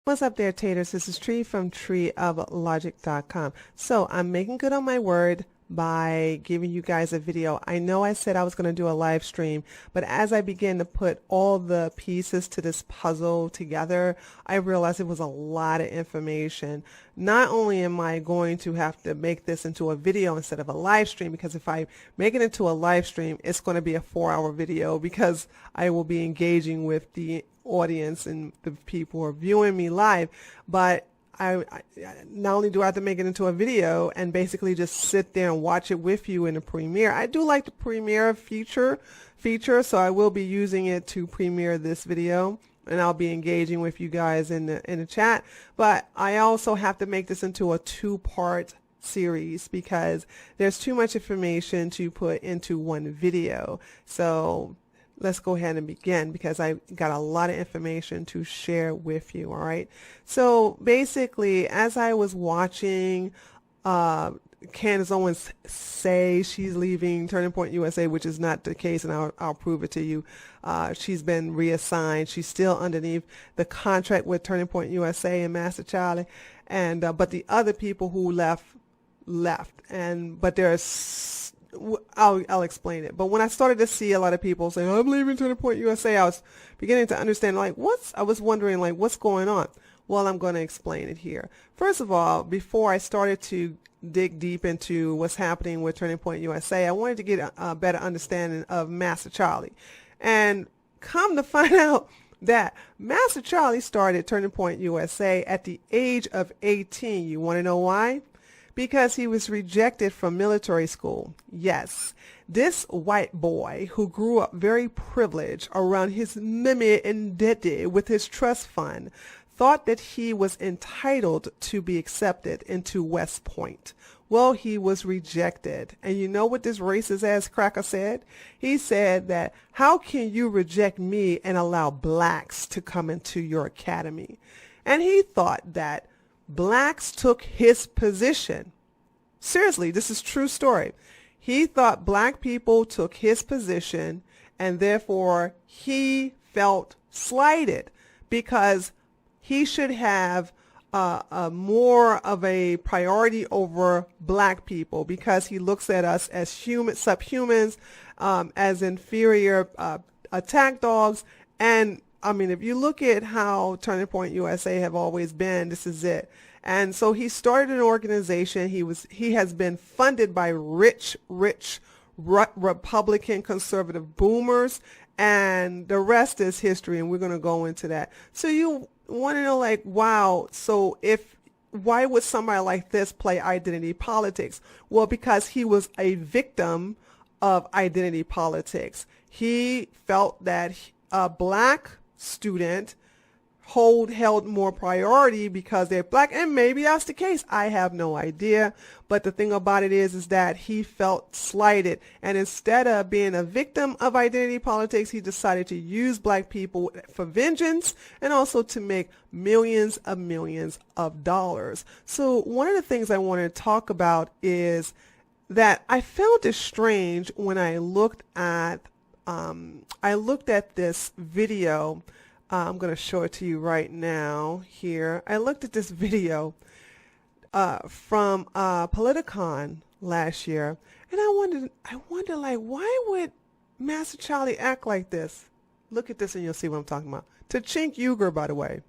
What's up there, taters? This is Tree from treeoflogic.com. So I'm making good on my word by giving you guys a video. I know I said I was going to do a live stream, but as I began to put all the pieces to this puzzle together, I realized it was a lot of information. Not only am I going to have to make this into a video instead of a live stream, because if I make it into a live stream, it's going to be a 4-hour video because I will be engaging with the audience and the people who are viewing me live, but I not only do I have to make it into a video and basically just sit there and watch it with you in the premiere. I do like the premiere feature, so I will be using it to premiere this video, and I'll be engaging with you guys in the chat. But I also have to make this into a 2-part series because there's too much information to put into one video. So let's go ahead and begin because I got a lot of information to share with you. All right. So basically, as I was watching Candace Owens say she's leaving Turning Point USA, which is not the case, and I'll prove it to you. She's been reassigned. She's still underneath the contract with Turning Point USA and Master Charlie, and but the other people who left, but there's I'll explain it. But when I started to see a lot of people saying, I'm leaving Turning Point USA, I was beginning to understand, like, I was wondering, like, what's going on? Well, I'm going to explain it here. First of all, before I started to dig deep into what's happening with Turning Point USA, I wanted to get a better understanding of Master Charlie. And come to find out that Master Charlie started Turning Point USA at the age of 18. You want to know why? Because he was rejected from military school. Yes, this white boy who grew up very privileged around his mimi and daddy with his trust fund thought that he was entitled to be accepted into West Point. Well, he was rejected. And you know what this racist ass cracker said? He said that, how can you reject me and allow blacks to come into your academy? And he thought that blacks took his position. Seriously, this is a true story. He thought black people took his position, and therefore he felt slighted because he should have more of a priority over black people because he looks at us as subhumans, as inferior attack dogs. And I mean, if you look at how Turning Point USA have always been, this is it. And so he started an organization. He has been funded by rich Republican conservative boomers, and the rest is history, and we're going to go into that. So you want to know, like, wow, so why would somebody like this play identity politics? Well, because he was a victim of identity politics. He felt that a black student held more priority because they're black, and maybe that's the case. I have no idea, but the thing about it is that he felt slighted, and instead of being a victim of identity politics, he decided to use black people for vengeance and also to make millions of dollars. So one of the things I want to talk about is that I found it strange when I looked at this video. I'm going to show it to you right now here. I looked at this video from Politicon last year, and I wonder, like, why would Master Charlie act like this? Look at this and you'll see what I'm talking about. To Chink Uger, by the way.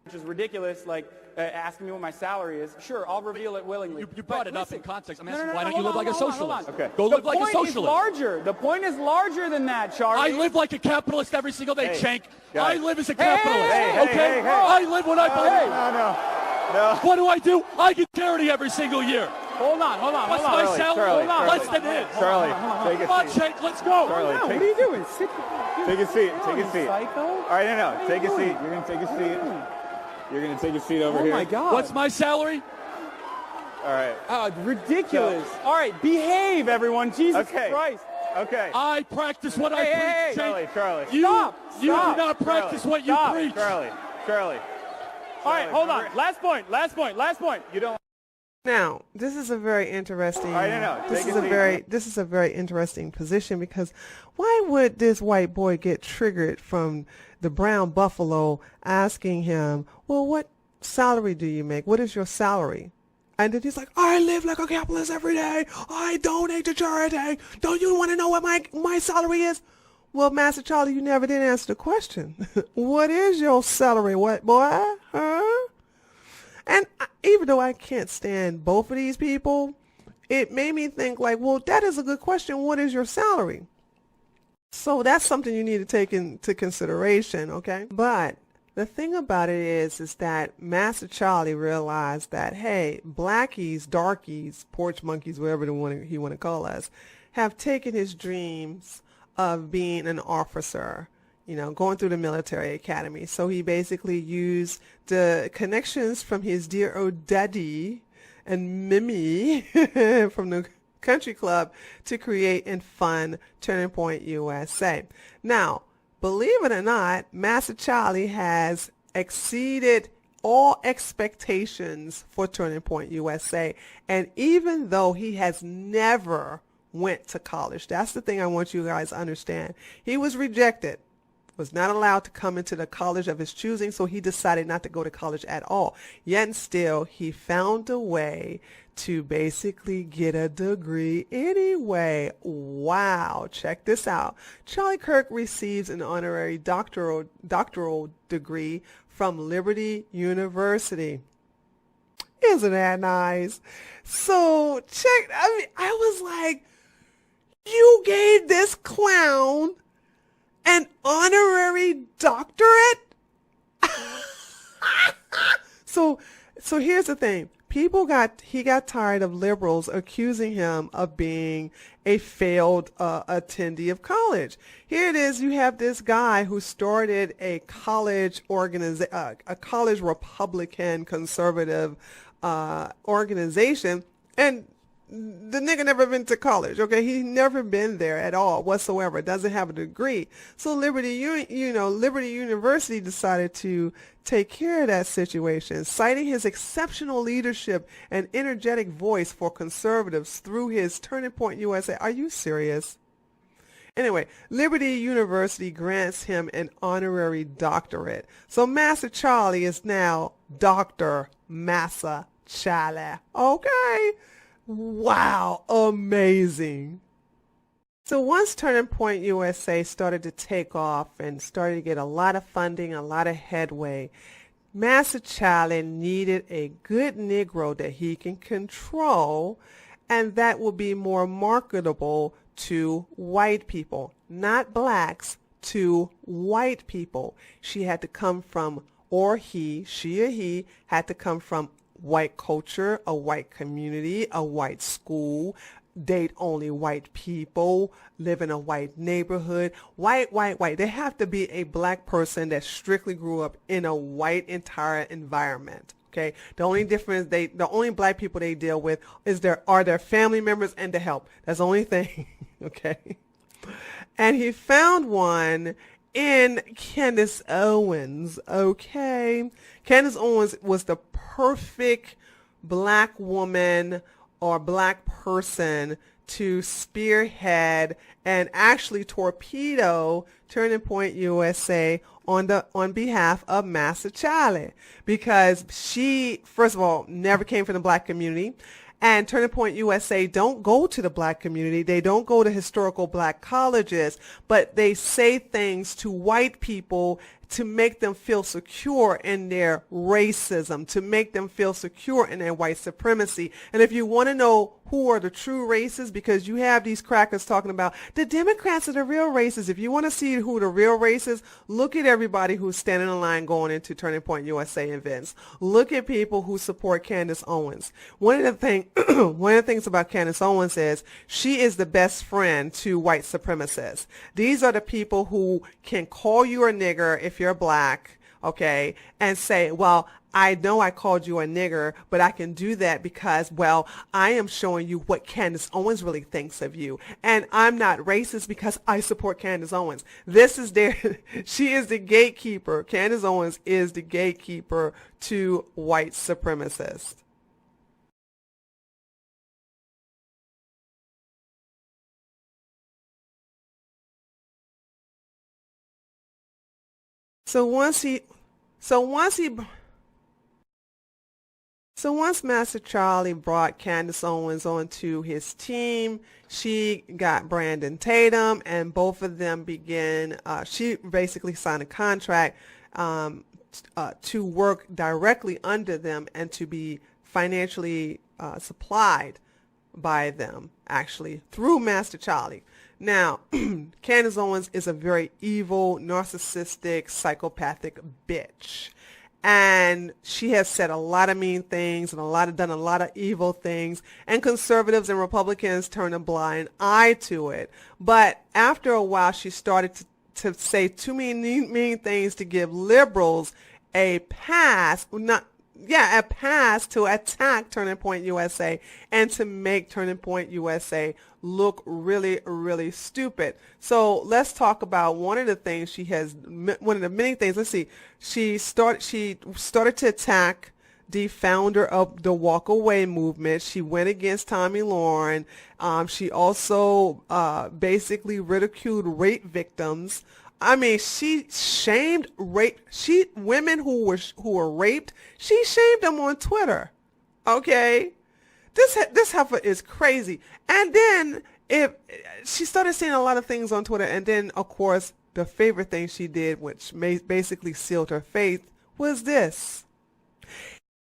Which is ridiculous, like asking me what my salary is. Sure, I'll reveal it willingly. You brought it up in context. I'm asking, no, why don't you live like a socialist? Okay. Go live like a socialist. The point is larger than that, Charlie. I live like a capitalist every single day, Cenk. I live as a Hey, capitalist. hey, I live what I believe. No. What do? I get charity every single year. Hold on. What's my salary? Less than his. Charlie, take a Come on, seat. Cenk, let's go. Charlie, What are you doing? take a seat. Take a seat. Psycho? All right, no. Take a seat. You're going to take a seat. You're going to take a seat over here. Oh, my God. What's my salary? All right. Ridiculous. All right, behave, everyone. Jesus Christ. Okay. I practice what I preach, Cenk. Charlie. You do Stop. not practice what you preach. Charlie. All right, hold on. Last point. You don't. Now, this is a very interesting. No. This is a very interesting position, because why would this white boy get triggered from the brown buffalo asking him, "Well, what salary do you make? What is your salary?" And then he's like, "I live like a capitalist every day. I donate to charity. Don't you want to know what my salary is?" Well, Master Charlie, you never did answer the question. What is your salary? What, boy? Huh? And even though I can't stand both of these people, it made me think like, well, that is a good question. What is your salary? So that's something you need to take into consideration, okay? But the thing about it is that Master Charlie realized that, hey, blackies, darkies, porch monkeys, whatever he want to call us, have taken his dreams of being an officer, going through the military academy. So he basically used the connections from his dear old daddy and Mimi from the country club to create and fund Turning Point USA. Now, believe it or not, Master Charlie has exceeded all expectations for Turning Point USA. And even though he has never went to college, that's the thing I want you guys to understand. He was rejected, was not allowed to come into the college of his choosing, so he decided not to go to college at all. Yet and still, he found a way to basically get a degree anyway. Wow, check this out. Charlie Kirk receives an honorary doctoral degree from Liberty University. Isn't that nice? So I was like, you gave this clown an honorary doctorate? So here's the thing. He got tired of liberals accusing him of being a failed attendee of college. Here it is. You have this guy who started a college Republican conservative organization, and the nigga never been to college, okay? He never been there at all whatsoever. Doesn't have a degree. So Liberty University decided to take care of that situation, citing his exceptional leadership and energetic voice for conservatives through his Turning Point USA. Are you serious? Anyway, Liberty University grants him an honorary doctorate. So Master Charlie is now Dr. Master Charlie. Okay. Wow, amazing. So once Turning Point USA started to take off and started to get a lot of funding, a lot of headway, Master Charlie needed a good Negro that he can control and that will be more marketable to white people, not blacks, to white people. She had to come from, she or he had to come from white culture, a white community, a white school, date only white people, live in a white neighborhood, white. They have to be a black person that strictly grew up in a white entire environment. Okay. The only difference the only black people they deal with are their family members and the help. That's the only thing. Okay. And he found one in Candace Owens. Okay. Candace Owens was the perfect black woman or black person to spearhead and actually torpedo Turning Point USA on behalf of Master Charlie, because she, first of all, never came from the black community. And Turning Point USA don't go to the black community. They don't go to historical black colleges, but they say things to white people to make them feel secure in their racism, to make them feel secure in their white supremacy. And if you want to know who are the true racists, because you have these crackers talking about the Democrats are the real racists. If you want to see who the real racists, look at everybody who's standing in line going into Turning Point USA events. Look at people who support Candace Owens. One of the things about Candace Owens is she is the best friend to white supremacists. These are the people who can call you a nigger if you're black, okay, and say, well, I know I called you a nigger, but I can do that because, well, I am showing you what Candace Owens really thinks of you. And I'm not racist because I support Candace Owens. She is the gatekeeper. Candace Owens is the gatekeeper to white supremacists. So once he, so once he, so once Master Charlie brought Candace Owens onto his team, she got Brandon Tatum, and both of them began, she basically signed a contract to work directly under them and to be financially supplied by them, actually, through Master Charlie. Now, Candace Owens is a very evil, narcissistic, psychopathic bitch. And she has said a lot of mean things and done a lot of evil things, and conservatives and Republicans turn a blind eye to it. But after a while, she started to say too many mean things to give liberals a pass, a pass to attack Turning Point USA and to make Turning Point USA look really, really stupid. So let's talk about one of the many things. Let's see. She started to attack the founder of the Walk Away movement. She went against Tommy Lauren. She also basically ridiculed rape victims. I mean, she shamed women who were raped. She shamed them on Twitter. Okay, this heifer is crazy. And then she started saying a lot of things on Twitter, and then of course the favorite thing she did, which basically sealed her fate, was this: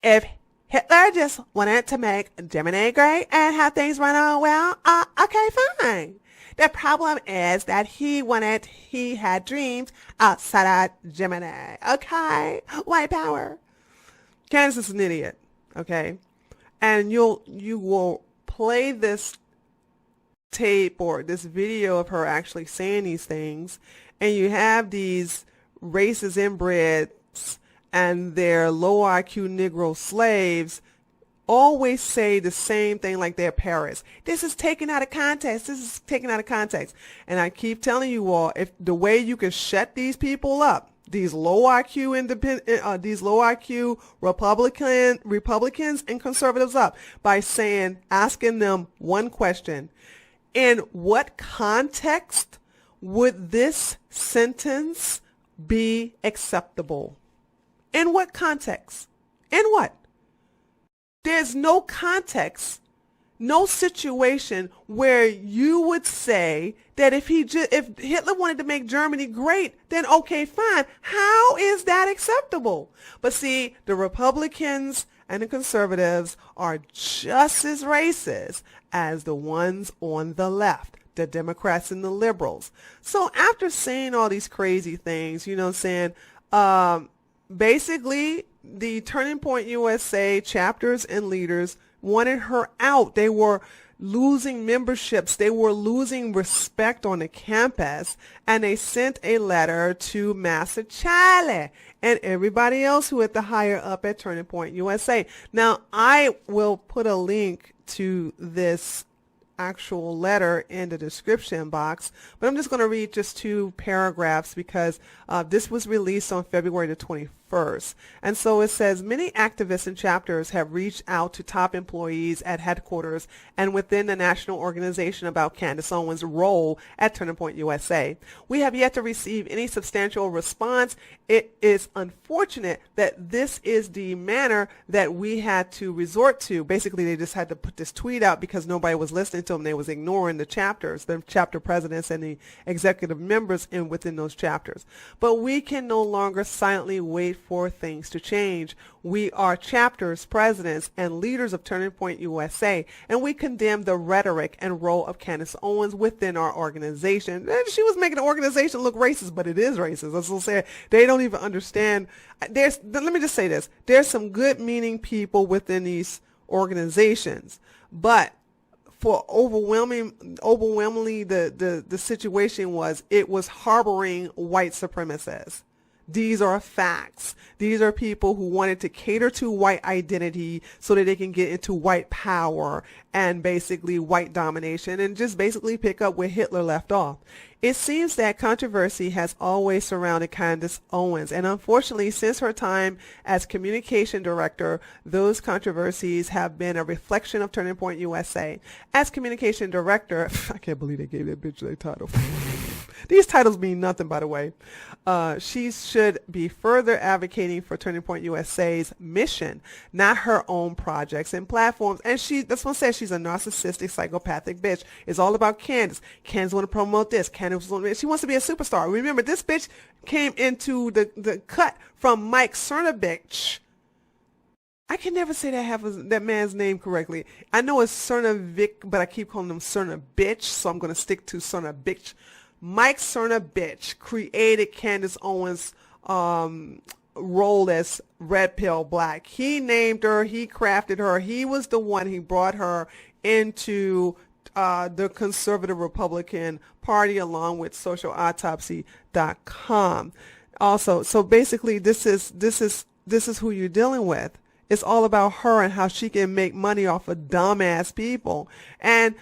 if Hitler just wanted to make Germany great and have things run on well, okay, fine. The problem is that he had dreams outside of Gemini. Okay? White power. Candace is an idiot. Okay? And you will play this tape or this video of her actually saying these things, and you have these racist inbreds and their low IQ Negro slaves always say the same thing like they're parrots. This is taken out of context. This is taken out of context. And I keep telling you all, if the way you can shut these people up, these low IQ these low IQ Republicans and conservatives up, by asking them one question: in what context would this sentence be acceptable? In what context? In what? There's no context, no situation where you would say that if Hitler wanted to make Germany great, then okay, fine. How is that acceptable? But see, the Republicans and the conservatives are just as racist as the ones on the left, the Democrats and the liberals. So after saying all these crazy things, basically, the Turning Point USA chapters and leaders wanted her out. They were losing memberships. They were losing respect on the campus. And they sent a letter to Master Charlie and everybody else who at the higher up at Turning Point USA. Now, I will put a link to this actual letter in the description box, but I'm just going to read just 2 paragraphs because this was released on February the 21st. And so it says, many activists and chapters have reached out to top employees at headquarters and within the national organization about Candace Owens' role at Turning Point USA. We have yet to receive any substantial response. It is unfortunate that this is the manner that we had to resort to. Basically, they just had to put this tweet out because nobody was listening to them. They was ignoring the chapters, the chapter presidents and the executive members within those chapters. But we can no longer silently wait for things to change. We are chapters, presidents, and leaders of Turning Point USA, and we condemn the rhetoric and role of Candace Owens within our organization. And she was making the organization look racist, but it is racist. As I said, they don't even understand. Let me just say this. There's some good-meaning people within these organizations, but for overwhelmingly the situation was it was harboring white supremacists. These are facts. These are people who wanted to cater to white identity so that they can get into white power and basically white domination and just basically pick up where Hitler left off. It seems that controversy has always surrounded Candace Owens, and unfortunately, since her time as communication director, those controversies have been a reflection of Turning Point USA. As communication director, I can't believe they gave that bitch that title. These titles mean nothing, by the way. She should be further advocating for Turning Point USA's mission, not her own projects and platforms. And that's what says she's a narcissistic, psychopathic bitch. It's all about Candace. Candace want to promote this. She wants to be a superstar. Remember, this bitch came into the cut from Mike Cernovich. I can never say that man's name correctly. I know it's Cernovic, but I keep calling him Cernovich, so I'm going to stick to Cernovich. Mike Cernovich created Candace Owens' role as Red Pill Black. He named her. He crafted her. He was the one. He brought her into the conservative Republican Party along with socialautopsy.com. Also, so basically this is who you're dealing with. It's all about her and how she can make money off of dumbass people. And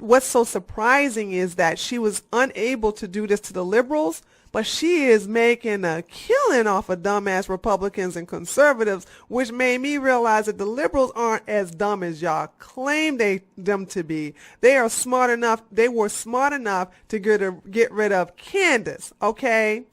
what's so surprising is that she was unable to do this to the liberals, but she is making a killing off of dumbass Republicans and conservatives, which made me realize that the liberals aren't as dumb as y'all claim them to be. They were smart enough to get rid of Candace, okay?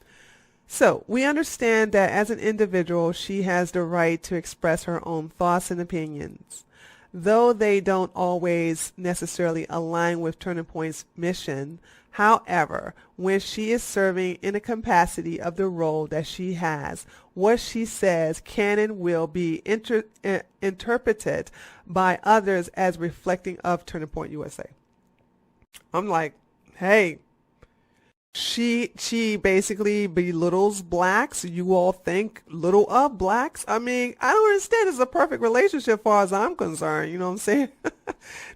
So we understand that as an individual, she has the right to express her own thoughts and opinions. Though they don't always necessarily align with Turning Point's mission, however, when she is serving in the capacity of the role that she has, what she says can and will be interpreted by others as reflecting of Turning Point USA. I'm like, hey, she basically belittles blacks. You all think little of blacks. I mean, I don't understand. It's a perfect relationship as far as I'm concerned. You know what I'm saying?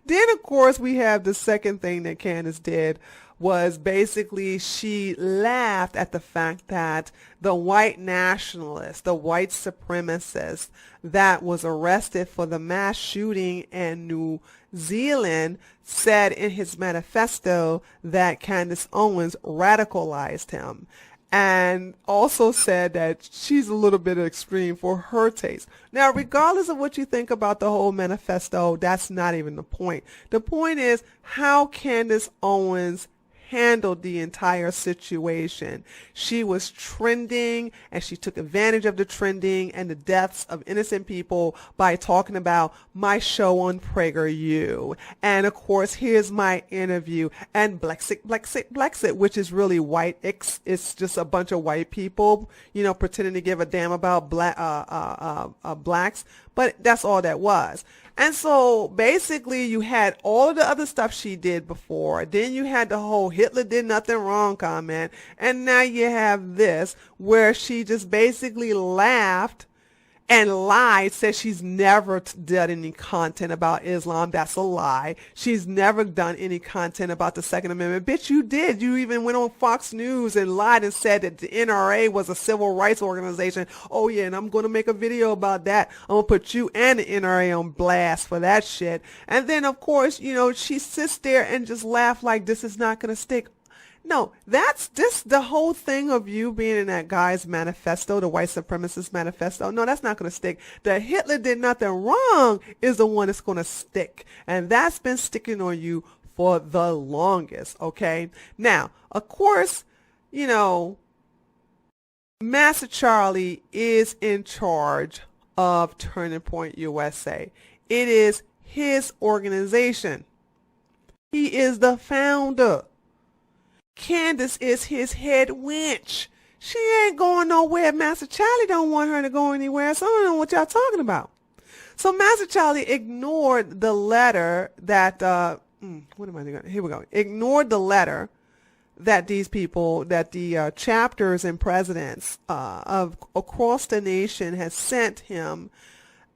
Then, of course, we have the second thing that Candace did was basically she laughed at the fact that the white nationalist, the white supremacist that was arrested for the mass shooting in New Zealand said in his manifesto that Candace Owens radicalized him, and also said that she's a little bit extreme for her taste. Now, regardless of what you think about the whole manifesto, that's not even the point. The point is how Candace Owens handled the entire situation. She was trending, and she took advantage of the trending and the deaths of innocent people by talking about my show on PragerU. And of course, here's my interview. And Blexit, which is really white. It's just a bunch of white people, pretending to give a damn about blacks. But that's all that was. And so basically you had all of the other stuff she did before. Then you had the whole Hitler did nothing wrong comment. And now you have this where she just basically laughed and lied, said she's never done any content about Islam. That's a lie. She's never done any content about the Second Amendment. Bitch, you did. You even went on Fox News and lied and said that the NRA was a civil rights organization. Oh yeah, and I'm going to make a video about that. I'm going to put you and the NRA on blast for that shit. And then of course, she sits there and just laugh like this is not going to stick. No, that's just the whole thing of you being in that guy's manifesto, the white supremacist manifesto. No, that's not going to stick. The Hitler did nothing wrong is the one that's going to stick. And that's been sticking on you for the longest, okay? Now, of course, Master Charlie is in charge of Turning Point USA. It is his organization. He is the founder. Candace is his head wench. She ain't going nowhere. Master Charlie don't want her to go anywhere, so I don't know what y'all talking about. So Master Charlie ignored the letter that, what am I doing? Here we go. Ignored the letter that these people, that the chapters and presidents of across the nation has sent him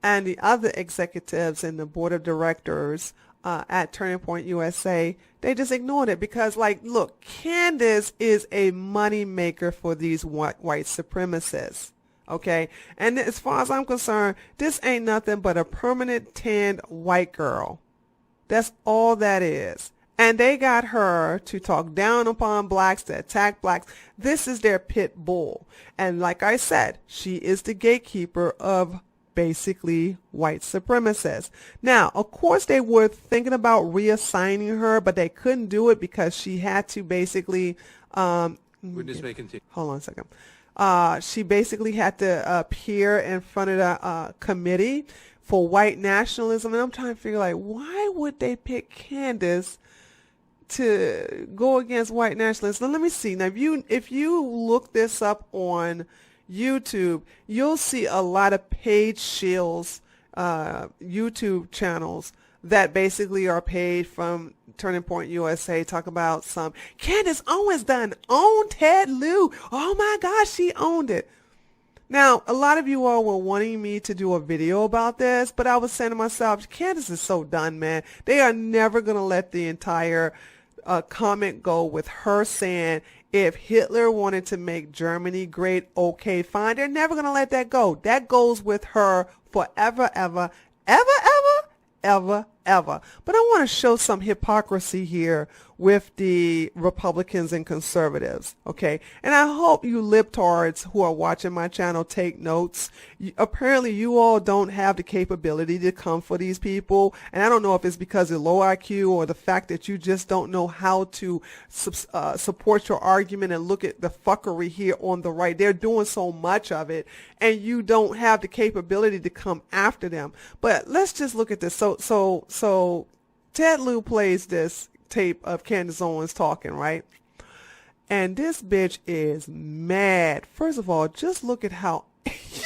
and the other executives and the board of directors at Turning Point USA. They just ignored it because, look, Candace is a money maker for these white supremacists, okay? And as far as I'm concerned, this ain't nothing but a permanent tanned white girl. That's all that is. And they got her to talk down upon blacks, to attack blacks. This is their pit bull. And like I said, she is the gatekeeper of basically white supremacists. Now, of course, they were thinking about reassigning her, but they couldn't do it because she had to basically Witness may continue. hold on a second. She basically had to appear in front of the committee for white nationalism. And I'm trying to figure, like, why would they pick Candace to go against white nationalists? Now, let me see. Now, if you look this up on YouTube, you'll see a lot of Paige Shill's YouTube channels that basically are paid from Turning Point USA, talk about some Candace Owens done owned Ted Lieu. Oh my gosh, she owned it. Now, a lot of you all were wanting me to do a video about this, but I was saying to myself, Candace is so done, man. They are never going to let the entire comment go with her saying, if Hitler wanted to make Germany great, okay, fine. They're never going to let that go. That goes with her forever, ever, ever, ever, ever, ever. But I want to show some hypocrisy here with the Republicans and conservatives, okay? And I hope you libtards who are watching my channel take notes. Apparently, you all don't have the capability to come for these people. And I don't know if it's because of low IQ or the fact that you just don't know how to support your argument and look at the fuckery here on the right. They're doing so much of it, and you don't have the capability to come after them. But let's just look at this. So Ted Lieu plays this tape of Candace Owens talking, right? And this bitch is mad. First of all, just look at how she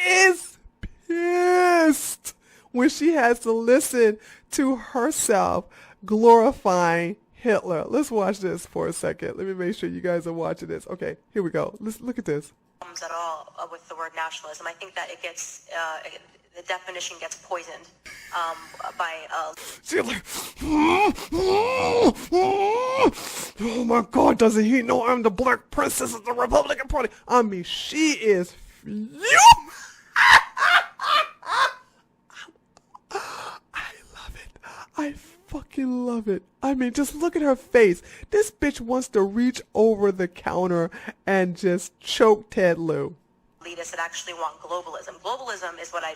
is pissed when she has to listen to herself glorifying Hitler. Let's watch this for a second. Let me make sure you guys are watching this. Okay, here we go. Let's look at this. At all with the word nationalism. I think that it gets the definition gets poisoned by She's like, oh my God, doesn't he know I'm the Black Princess of the Republican Party? I mean, she is fuming. I love it. I fucking love it. I mean, just look at her face. This bitch wants to reach over the counter and just choke Ted Lieu. Elitists that actually want globalism. Globalism is what I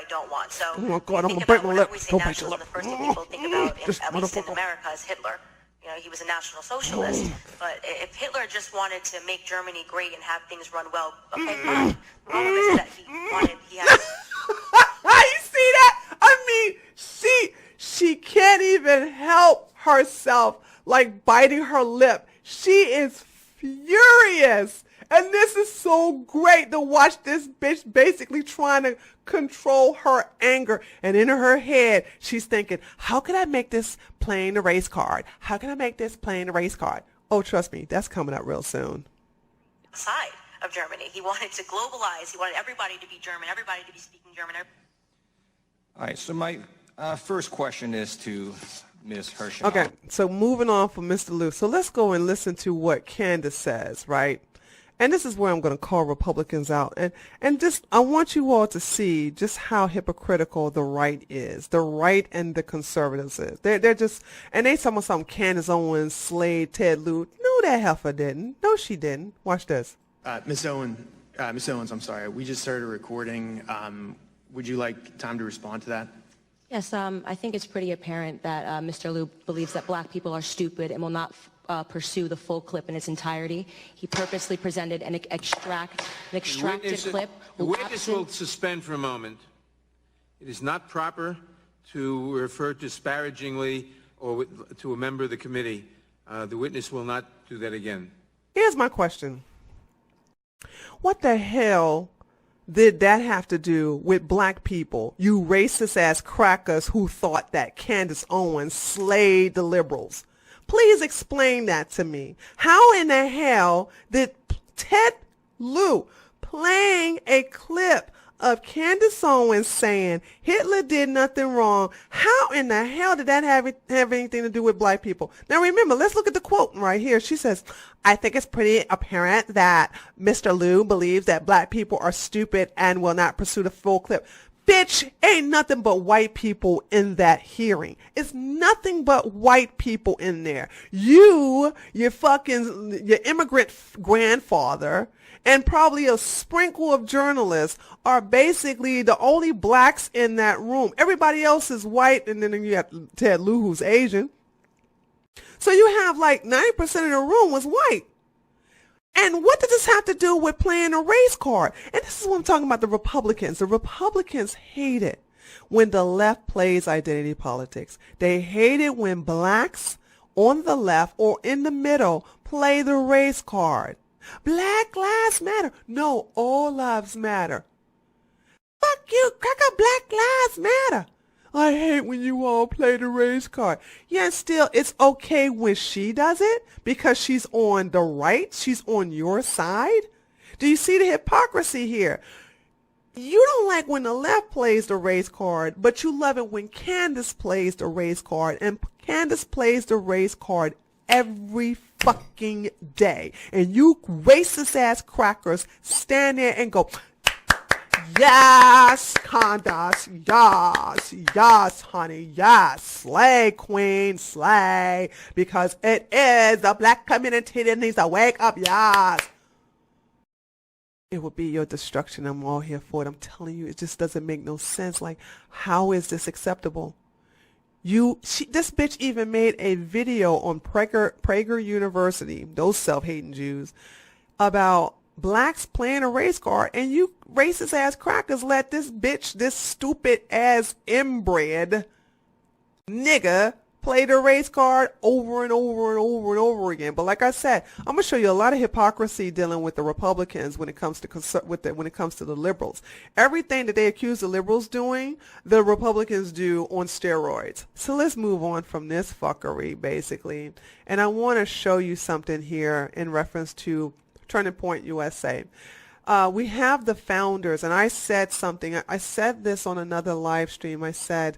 don't want. So oh my God, I'm think gonna break about my whenever lip. we say Don't break nationalism, your the first thing people think about, at least in motherfucker. America, is Hitler. You know, he was a National Socialist. But if Hitler just wanted to make Germany great and have things run well, okay, fine. The problem is that he had. You see that? I mean, she can't even help herself, like biting her lip. She is furious. And this is so great to watch this bitch basically trying to control her anger. And in her head, she's thinking, how can I make this playing the race card? How can I make this playing the race card? Oh, trust me, that's coming up real soon. Side of Germany. He wanted to globalize. He wanted everybody to be German, everybody to be speaking German. All right, so my first question is to Ms. Hirschman. Okay, so moving on from Mr. Lieu. So let's go and listen to what Candace says, right? And this is where I'm going to call Republicans out. And just, I want you all to see just how hypocritical the right is. The right and the conservatives is. They're just, and they talking about something Candace Owens slayed Ted Lieu. No, that heifer didn't. No, she didn't. Watch this. Ms. Owens, I'm sorry. We just started recording. Would you like time to respond to that? Yes, I think it's pretty apparent that Mr. Lieu believes that black people are stupid and will not pursue the full clip in its entirety. He purposely presented an extracted clip. The witness will suspend for a moment. It is not proper to refer disparagingly or to a member of the committee. The witness will not do that again. Here's my question. What the hell did that have to do with black people, you racist ass crackers who thought that Candace Owens slayed the liberals? Please explain that to me. How in the hell did Ted Lieu playing a clip of Candace Owens saying Hitler did nothing wrong, how in the hell did that have anything to do with black people? Now remember, let's look at the quote right here. She says, I think it's pretty apparent that Mr. Lieu believes that black people are stupid and will not pursue the full clip. Bitch, ain't nothing but white people in that hearing. It's nothing but white people in there. Your immigrant grandfather and probably a sprinkle of journalists are basically the only blacks in that room. Everybody else is white, and then you have Ted Lieu, who's Asian. So you have like 90% of the room was white. And what does this have to do with playing a race card? And this is what I'm talking about, the Republicans. The Republicans hate it when the left plays identity politics. They hate it when blacks on the left or in the middle play the race card. Black lives matter. No, all lives matter. Fuck you, cracker, Black lives matter. I hate when you all play the race card. Yeah, still, it's okay when she does it because she's on the right. She's on your side. Do you see the hypocrisy here? You don't like when the left plays the race card, but you love it when Candace plays the race card. And Candace plays the race card every fucking day. And you racist ass crackers stand there and go, yes, Candace, yes, yes, honey, yes, slay, queen, slay, because it is the black community that needs to wake up, yes. It will be your destruction. I'm all here for it. I'm telling you, it just doesn't make no sense. Like, how is this acceptable? This bitch even made a video on Prager University, those self-hating Jews, about blacks playing a race card, and you racist ass crackers let this bitch, this stupid ass inbred nigga, play the race card over and over and over and over again. But like I said, I'm gonna show you a lot of hypocrisy dealing with the Republicans when it comes to when it comes to the liberals. Everything that they accuse the liberals doing, the Republicans do on steroids. So let's move on from this fuckery, basically. And I want to show you something here in reference to Turning Point USA. We have the founders, and I said something. I said this on another live stream. I said,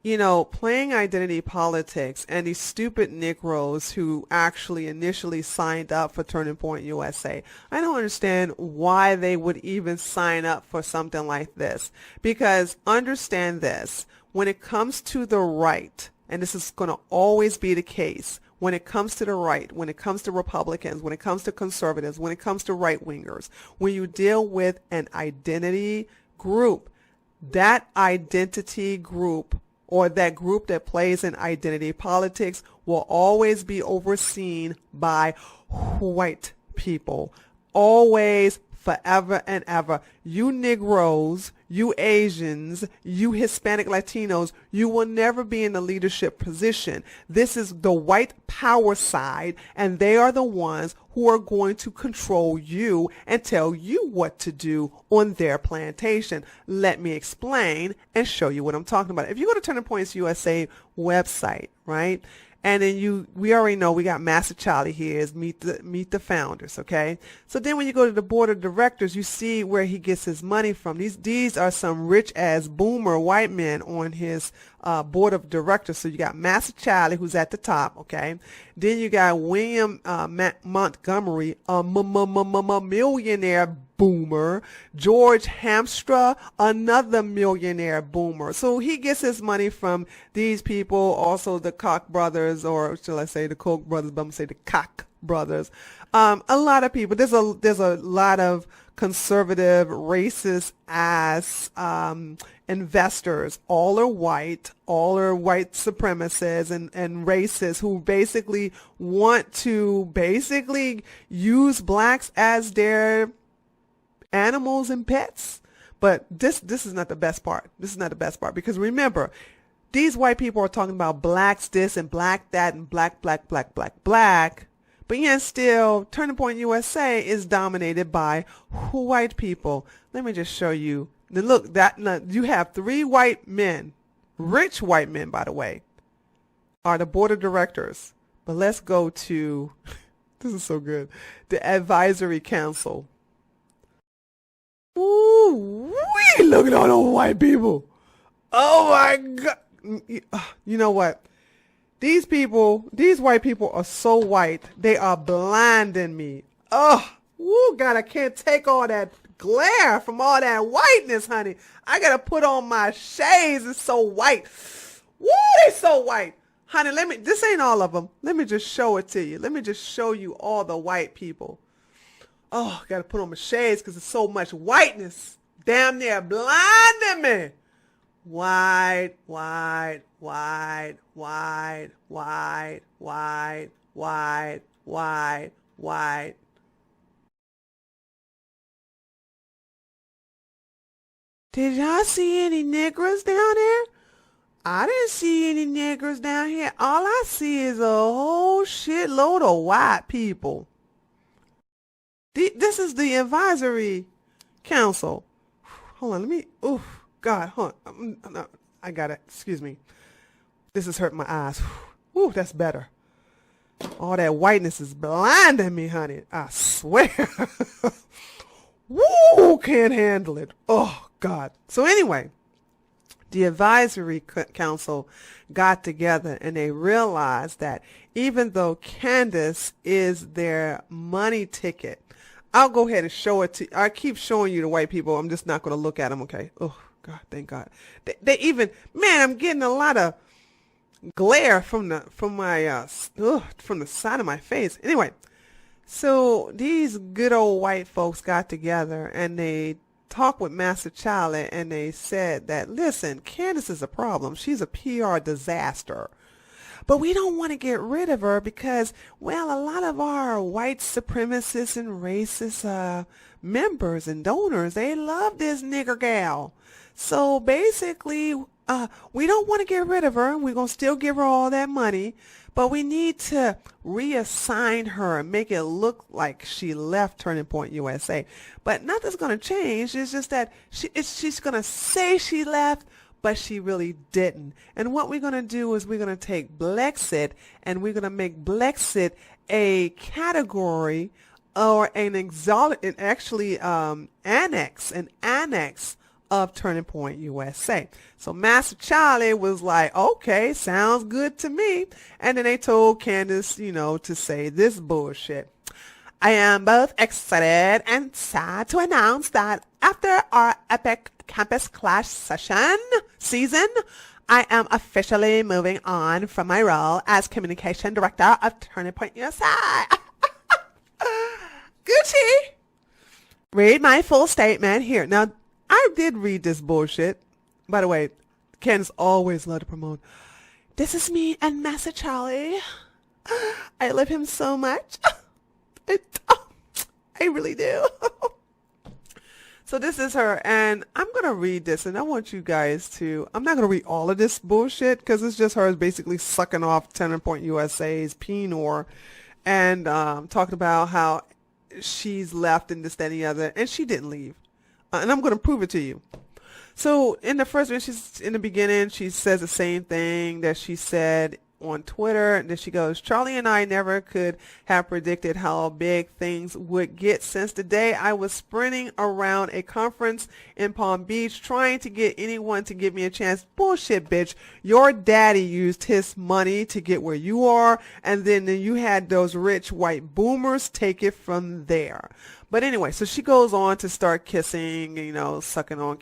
you know, playing identity politics and these stupid Negroes who actually initially signed up for Turning Point USA, I don't understand why they would even sign up for something like this. Because understand this, when it comes to the right, and this is going to always be the case, when it comes to the right, when it comes to Republicans, when it comes to conservatives, when it comes to right-wingers, when you deal with an identity group, that identity group or that group that plays in identity politics will always be overseen by white people. Always, forever and ever. You Negroes, you Asians, you Hispanic Latinos, you will never be in the leadership position. This is the white power side, and they are the ones who are going to control you and tell you what to do on their plantation. Let me explain and show you what I'm talking about. If you go to Turning Points USA website, right? And then we already know we got Master Charlie here is meet the founders, okay? So then when you go to the board of directors, you see where he gets his money from. These are some rich ass boomer white men on his board of directors. So you got Master Charlie, who's at the top, okay? Then you got William Montgomery, a millionaire boomer. George Hamstra, another millionaire boomer. So he gets his money from these people, also the Koch brothers, or shall I say the Koch brothers, but I'm going to say the Koch brothers. A lot of people. There's a lot of conservative, racist ass investors. All are white supremacists and racists who basically want to use blacks as their animals and pets. But this is not the best part. This is not the best part, because remember, these white people are talking about blacks this and black that and black. But yet still, Turning Point USA is dominated by white people. Let me just show you. Look, you have 3 white men, rich white men, by the way, are the board of directors. But let's go to, this is so good, the advisory council. Ooh, look at all those white people. Oh my God. You know what? These white people are so white, they are blinding me. Oh, God, I can't take all that glare from all that whiteness, honey. I gotta put on my shades. It's so white. Woo, they so white. Honey, this ain't all of them. Let me just show it to you. Let me just show you all the white people. Oh, got to put on my shades because there's so much whiteness. Damn near blinding me. White, white, white, white, white, white, white, white, white. Did y'all see any niggers down there? I didn't see any niggers down here. All I see is a whole shitload of white people. This is the advisory council. Hold on, let me, oh, God, hold on. No, I got it, excuse me. This is hurting my eyes. Ooh, that's better. All that whiteness is blinding me, honey. I swear. Woo, can't handle it. Oh, God. So anyway, the advisory council got together and they realized that even though Candace is their money ticket, I'll go ahead and show it to you. I keep showing you the white people. I'm just not going to look at them, okay? Oh, God, thank God. They even, man, I'm getting a lot of glare from the side of my face. Anyway, so these good old white folks got together and they talked with Master Charlie and they said that, listen, Candace is a problem. She's a PR disaster. But we don't want to get rid of her because, well, a lot of our white supremacists and racist members and donors, they love this nigger gal. So basically, we don't want to get rid of her. We're going to still give her all that money. But we need to reassign her and make it look like she left Turning Point USA. But nothing's going to change. It's just that she's going to say she left, but she really didn't. And what we're going to do is we're going to take Blexit and we're going to make Blexit a category or an annex of Turning Point USA. So Master Charlie was like, okay, sounds good to me. And then they told Candace, to say this bullshit. I am both excited and sad to announce that after our epic campus clash season, I am officially moving on from my role as communication director of Turning Point USA. Gucci. Read my full statement here. Now, I did read this bullshit. By the way, Candace always loved to promote. This is me and Master Charlie. I love him so much. I really do. So this is her, and I'm going to read this, and I want you guys to, I'm not going to read all of this bullshit, because it's just her basically sucking off Turning Point USA's penor, and talking about how she's left and this, that, and the other, and she didn't leave. And I'm going to prove it to you. So in the beginning, she says the same thing that she said on Twitter, and then she goes, Charlie and I never could have predicted how big things would get since the day I was sprinting around a conference in Palm Beach trying to get anyone to give me a chance. Bullshit, bitch. Your daddy used his money to get where you are, and then you had those rich white boomers take it from there. But anyway, so she goes on to start kissing, sucking on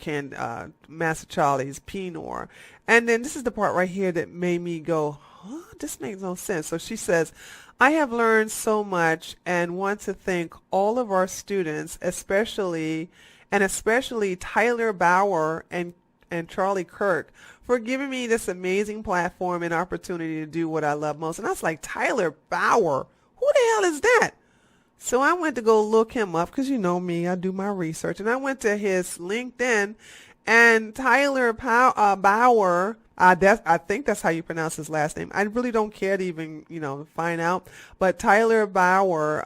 Master Charlie's penor. And then this is the part right here that made me go, huh, this makes no sense. So she says, I have learned so much and want to thank all of our students, especially Tyler Bauer and Charlie Kirk, for giving me this amazing platform and opportunity to do what I love most. And I was like, Tyler Bauer? Who the hell is that? So I went to go look him up because you know me, I do my research. And I went to his LinkedIn, and Tyler Bauer, I think that's how you pronounce his last name. I really don't care to even, find out. But Tyler Bauer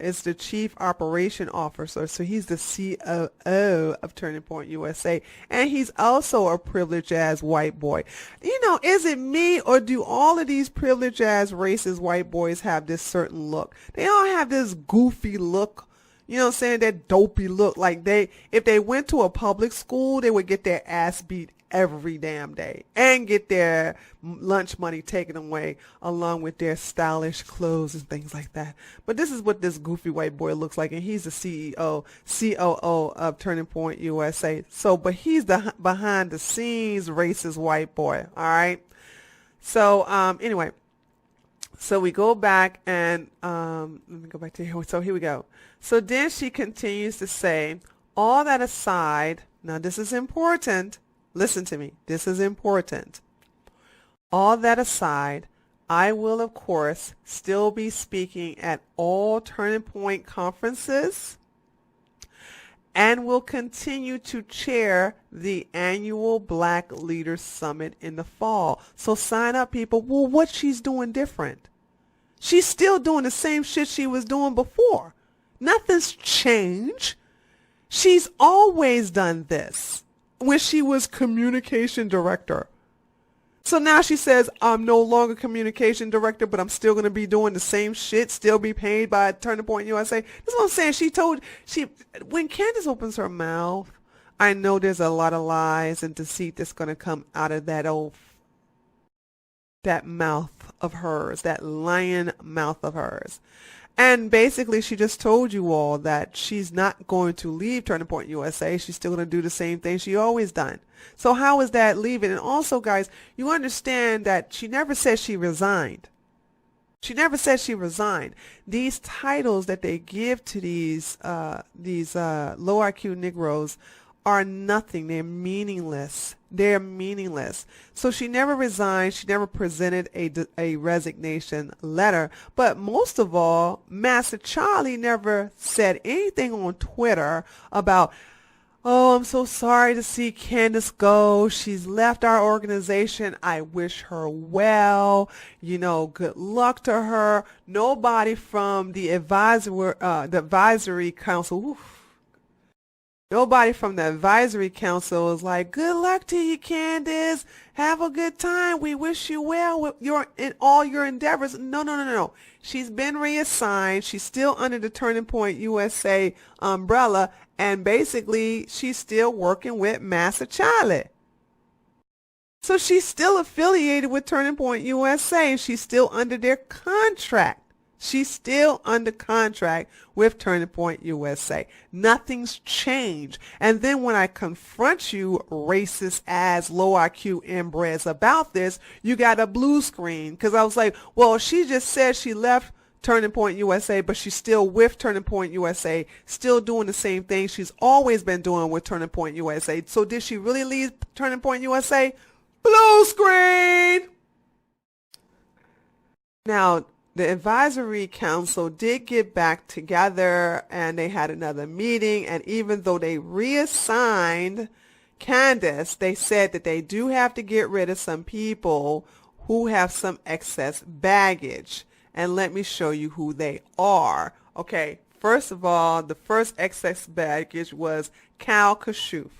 is the Chief Operation Officer. So he's the COO of Turning Point USA. And he's also a privileged-ass white boy. Is it me, or do all of these privileged-ass racist white boys have this certain look? They all have this goofy look. You know what I'm saying? That dopey look. Like if they went to a public school, they would get their ass beat every damn day and get their lunch money taken away along with their stylish clothes and things like that. But this is what this goofy white boy looks like, and he's the COO of Turning Point USA. So, but he's the behind the scenes racist white boy. All right. So, anyway, So we go back and let me go back to here. So here we go. So then she continues to say, all that aside, now this is important. Listen to me. This is important. All that aside, I will, of course, still be speaking at all Turning Point conferences and will continue to chair the annual Black Leaders Summit in the fall. So sign up, people. Well, what she's doing different? She's still doing the same shit she was doing before. Nothing's changed. She's always done this when she was communication director. So now she says, I'm no longer communication director, but I'm still going to be doing the same shit, still be paid by Turning Point USA. That's what I'm saying. When Candace opens her mouth, I know there's a lot of lies and deceit that's going to come out of that mouth of hers, that lion mouth of hers. And basically, she just told you all that she's not going to leave Turning Point USA. She's still going to do the same thing she always done. So how is that leaving? And also, guys, you understand that she never said she resigned. She never said she resigned. These titles that they give to these low IQ Negroes are nothing. They're meaningless. They're meaningless. So she never resigned. She never presented a resignation letter. But most of all, Master Charlie never said anything on Twitter about, oh, I'm so sorry to see Candace go. She's left our organization. I wish her well. You know, good luck to her. Nobody from the advisory council. Oof. Nobody from the advisory council is like, good luck to you, Candace. Have a good time. We wish you well in all your endeavors. No. She's been reassigned. She's still under the Turning Point USA umbrella. And basically, she's still working with Master Charlie. So she's still affiliated with Turning Point USA. And she's still under their contract. She's still under contract with Turning Point USA. Nothing's changed. And then when I confront you, racist ass, low IQ inbreds, about this, you got a blue screen. Because I was like, well, she just said she left Turning Point USA, but she's still with Turning Point USA, still doing the same thing she's always been doing with Turning Point USA. So did she really leave Turning Point USA? Blue screen! Now, the advisory council did get back together and they had another meeting, and even though they reassigned Candace, they said that they do have to get rid of some people who have some excess baggage. And let me show you who they are. Okay, first of all, the first excess baggage was Kashuv.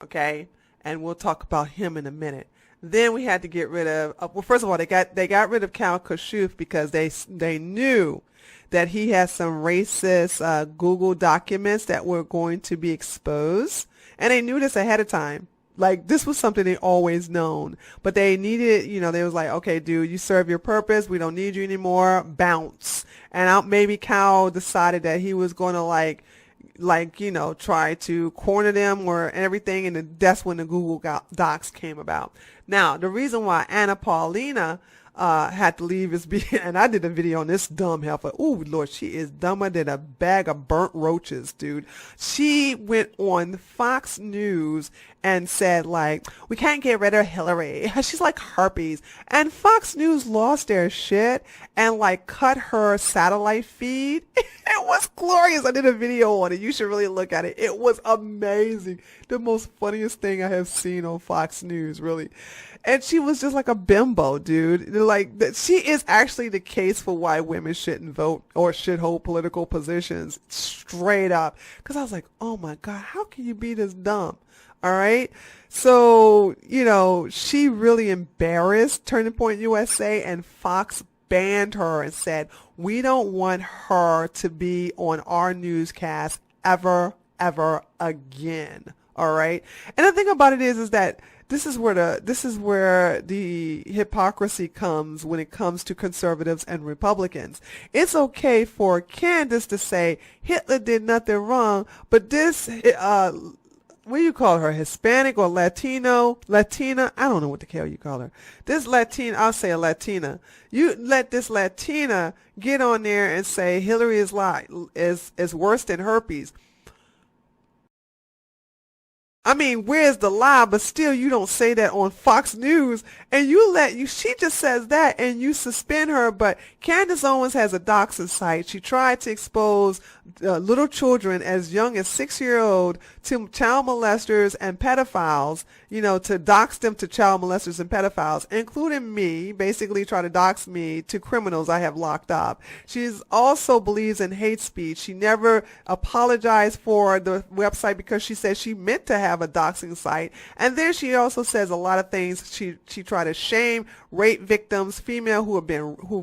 Okay, and we'll talk about him in a minute. Then we had to get rid of, well, first of all, they got rid of Kashuv because they knew that he had some racist Google documents that were going to be exposed. And they knew this ahead of time. Like, this was something they always known. But they needed, they was like, okay, dude, you serve your purpose. We don't need you anymore. Bounce. And maybe Cal decided that he was going to try to corner them or everything, and that's when the Google Docs came about. Now, the reason why Anna Paulina had to leave is and I did a video on this dumb heifer. Ooh, Lord, she is dumber than a bag of burnt roaches, dude. She went on Fox News and said, like, we can't get rid of Hillary. She's like herpes. And Fox News lost their shit and, like, cut her satellite feed. It was glorious. I did a video on it. You should really look at it. It was amazing. The most funniest thing I have seen on Fox News, really. And she was just like a bimbo, dude. Like, she is actually the case for why women shouldn't vote or should hold political positions, straight up. Because I was like, oh my God, how can you be this dumb? All right. So, she really embarrassed Turning Point USA, and Fox banned her and said, we don't want her to be on our newscast ever again. All right. And the thing about it is that this is where the hypocrisy comes when it comes to conservatives and Republicans. It's okay for Candace to say Hitler did nothing wrong, but this what do you call her? Hispanic or Latino? Latina? I don't know what the hell you call her. This Latina, I'll say a Latina. You let this Latina get on there and say Hillary is worse than herpes. I mean, where's the lie? But still, you don't say that on Fox News, and she just says that, and you suspend her. But Candace Owens has a doxing site. She tried to expose little children as young as 6-year-old to child molesters and pedophiles, to dox them to child molesters and pedophiles, including me, basically try to dox me to criminals I have locked up. She also believes in hate speech. She never apologized for the website because she said she meant to have a doxing site. And then she also says a lot of things. She tried to shame rape victims, female who've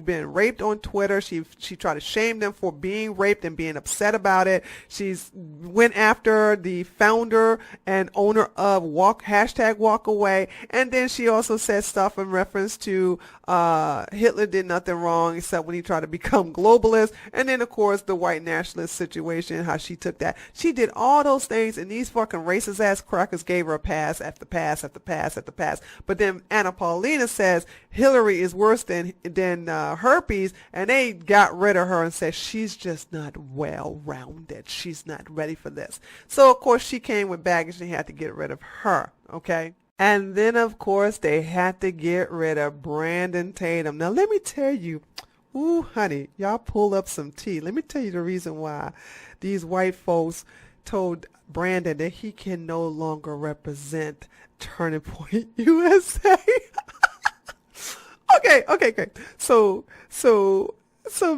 been raped on Twitter. She tried to shame them for being raped and being upset about it. She's went after the founder and owner of #WalkAway, and then she also said stuff in reference to Hitler did nothing wrong except when he tried to become globalist, and then of course the white nationalist situation, how she took that. She did all those things, and these fucking racist ass crackers gave her a pass after pass after pass after pass. But then Anna Paulina says Hillary is worse than herpes, and they got rid of her and said she's just not well-rounded. She's not ready for this. So of course she came with baggage and they had to get rid of her. Okay. And then, of course, they had to get rid of Brandon Tatum. Now, let me tell you, ooh, honey, y'all pull up some tea. Let me tell you the reason why these white folks told Brandon that he can no longer represent Turning Point USA. Okay. So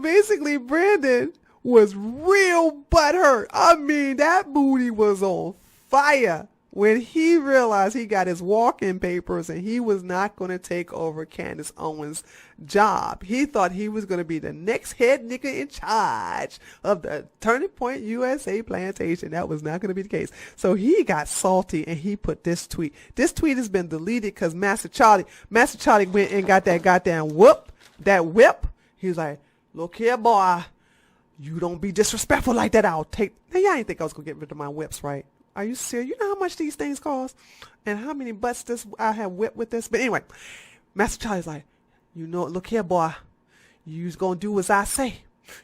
basically, Brandon was real butthurt. I mean, that booty was on fire when he realized he got his walk-in papers and he was not going to take over Candace Owens' job. He thought he was going to be the next head nigga in charge of the Turning Point USA plantation. That was not going to be the case. So he got salty and he put this tweet. This tweet has been deleted because Master Charlie went and got that goddamn whip. He was like, look here, boy, you don't be disrespectful like that. I'll take. Now, y'all ain't think I was going to get rid of my whips, right? Are you serious? You know how much these things cost? And how many butts I have whipped with this? But anyway, Master Charlie's like, look here, boy. You's going to do as I say.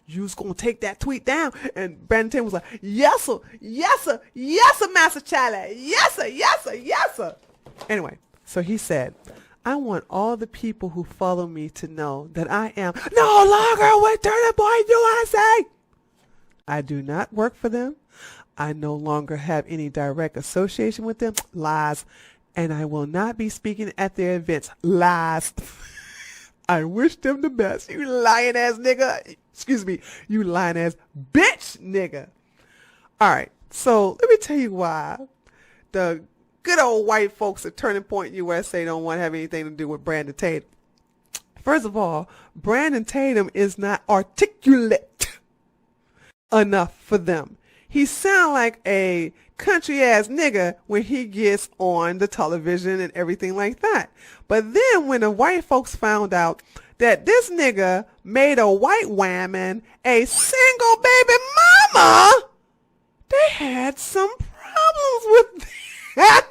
You's going to take that tweet down. And Brandon Tatum was like, yes, sir. Yes, sir. Yes, sir, Master Charlie. Yes, sir. Yes, sir. Yes, sir. Anyway, so he said, I want all the people who follow me to know that I am no longer with Turning Point USA. I do not work for them. I no longer have any direct association with them. Lies. And I will not be speaking at their events. Lies. I wish them the best. You lying ass nigga. Excuse me. You lying ass bitch nigga. All right. So let me tell you why the good old white folks at Turning Point USA don't want to have anything to do with Brandon Tatum. First of all, Brandon Tatum is not articulate enough for them. He sound like a country ass nigga when he gets on the television and everything like that. But then when the white folks found out that this nigga made a white woman a single baby mama, they had some problems with that.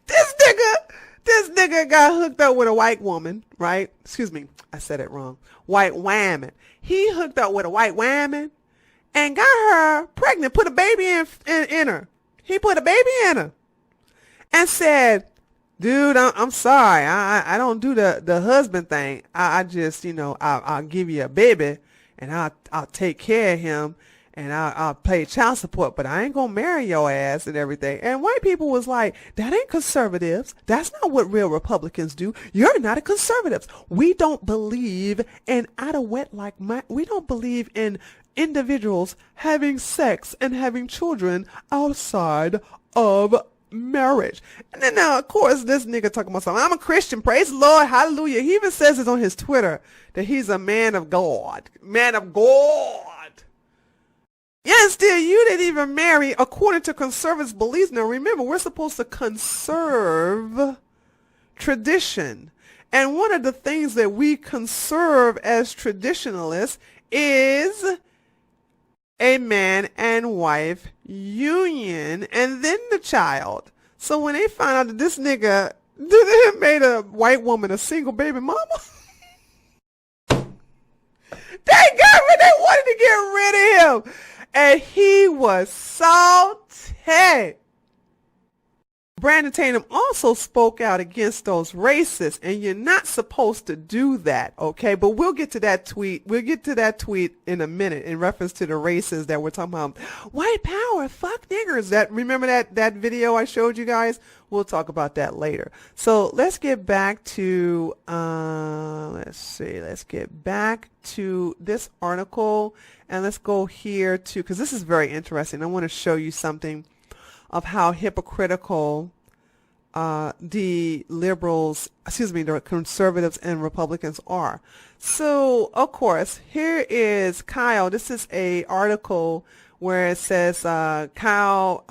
This nigga got hooked up with a white woman, right? Excuse me, I said it wrong. White woman. He hooked up with a white woman and got her pregnant, put a baby in her. He put a baby in her and said, dude, I'm sorry. I don't do the husband thing. I just, I'll give you a baby and I'll take care of him and I'll pay child support, but I ain't gonna marry your ass and everything. And white people was like, that ain't conservatives. That's not what real Republicans do. You're not a conservative. We don't believe in we don't believe in individuals having sex and having children outside of marriage. And then now, of course, this nigga talking about something. I'm a Christian. Praise the Lord. Hallelujah. He even says it on his Twitter that he's a man of God. Man of God. Yeah, and still, you didn't even marry according to conservative beliefs. Now, remember, we're supposed to conserve tradition. And one of the things that we conserve as traditionalists is a man and wife union and then the child. So when they found out that this nigga made a white woman a single baby mama, they wanted to get rid of him. And he was salty. Brandon Tatum also spoke out against those racists, and you're not supposed to do that, okay? But we'll get to that tweet. We'll get to that tweet in a minute in reference to the racists that we're talking about. White power, fuck niggers. Remember that video I showed you guys? We'll talk about that later. So let's get back to, let's get back to this article, and let's go here to, because this is very interesting. I want to show you something of how hypocritical the liberals, the conservatives and Republicans are. So, of course, here is Kyle. This is a article where it says Kyle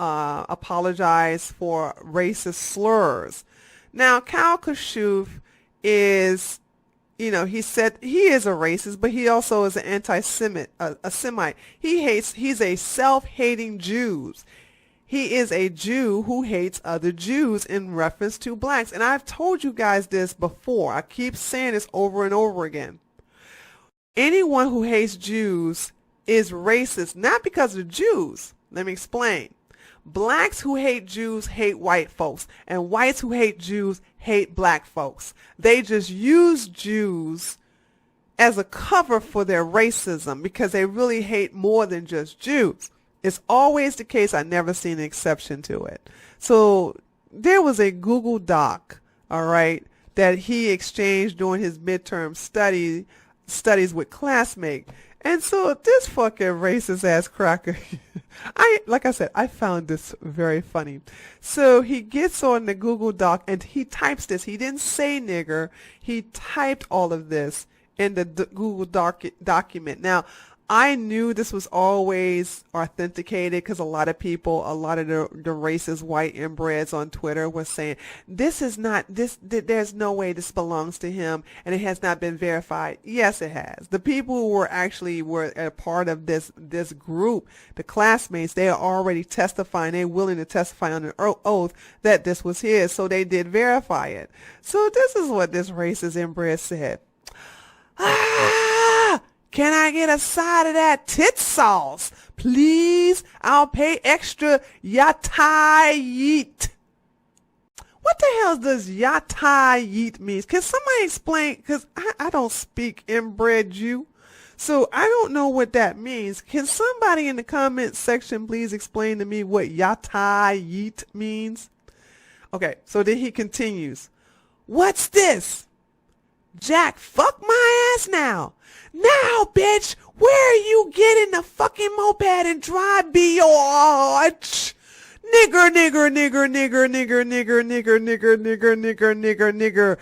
apologized for racist slurs. Now, Kyle Kashuv is, he said he is a racist, but he also is an anti-Semite, a Semite. He's a self-hating Jew. He is a Jew who hates other Jews in reference to blacks. And I've told you guys this before. I keep saying this over and over again. Anyone who hates Jews is racist, not because of Jews. Let me explain. Blacks who hate Jews hate white folks, and whites who hate Jews hate black folks. They just use Jews as a cover for their racism because they really hate more than just Jews. It's always the case. I've never seen an exception to it. So there was a Google Doc, all right, that he exchanged during his midterm studies with classmates. And so this fucking racist ass cracker, like I said, I found this very funny. So he gets on the Google Doc and he types this. He didn't say nigger. He typed all of this in the Google document. Now, I knew this was always authenticated because a lot of the racist white inbreds on Twitter were saying, this is not, there's no way this belongs to him and it has not been verified. Yes, it has. The people who were a part of this group, the classmates, they are already testifying, they're willing to testify on an oath that this was his, so they did verify it. So this is what this racist inbred said. Can I get a side of that tit sauce? Please, I'll pay extra yatayit. What the hell does yatayit mean? Can somebody explain? Because I don't speak inbred Jew, so I don't know what that means. Can somebody in the comment section please explain to me what yatayit means? Okay, so then he continues. What's this? Jack, fuck my ass now. Now, bitch, where are you getting the fucking moped and drive, biatch? Nigger, nigger, nigger, nigger, nigger, nigger, nigger, nigger, nigger, nigger, nigger, nigger.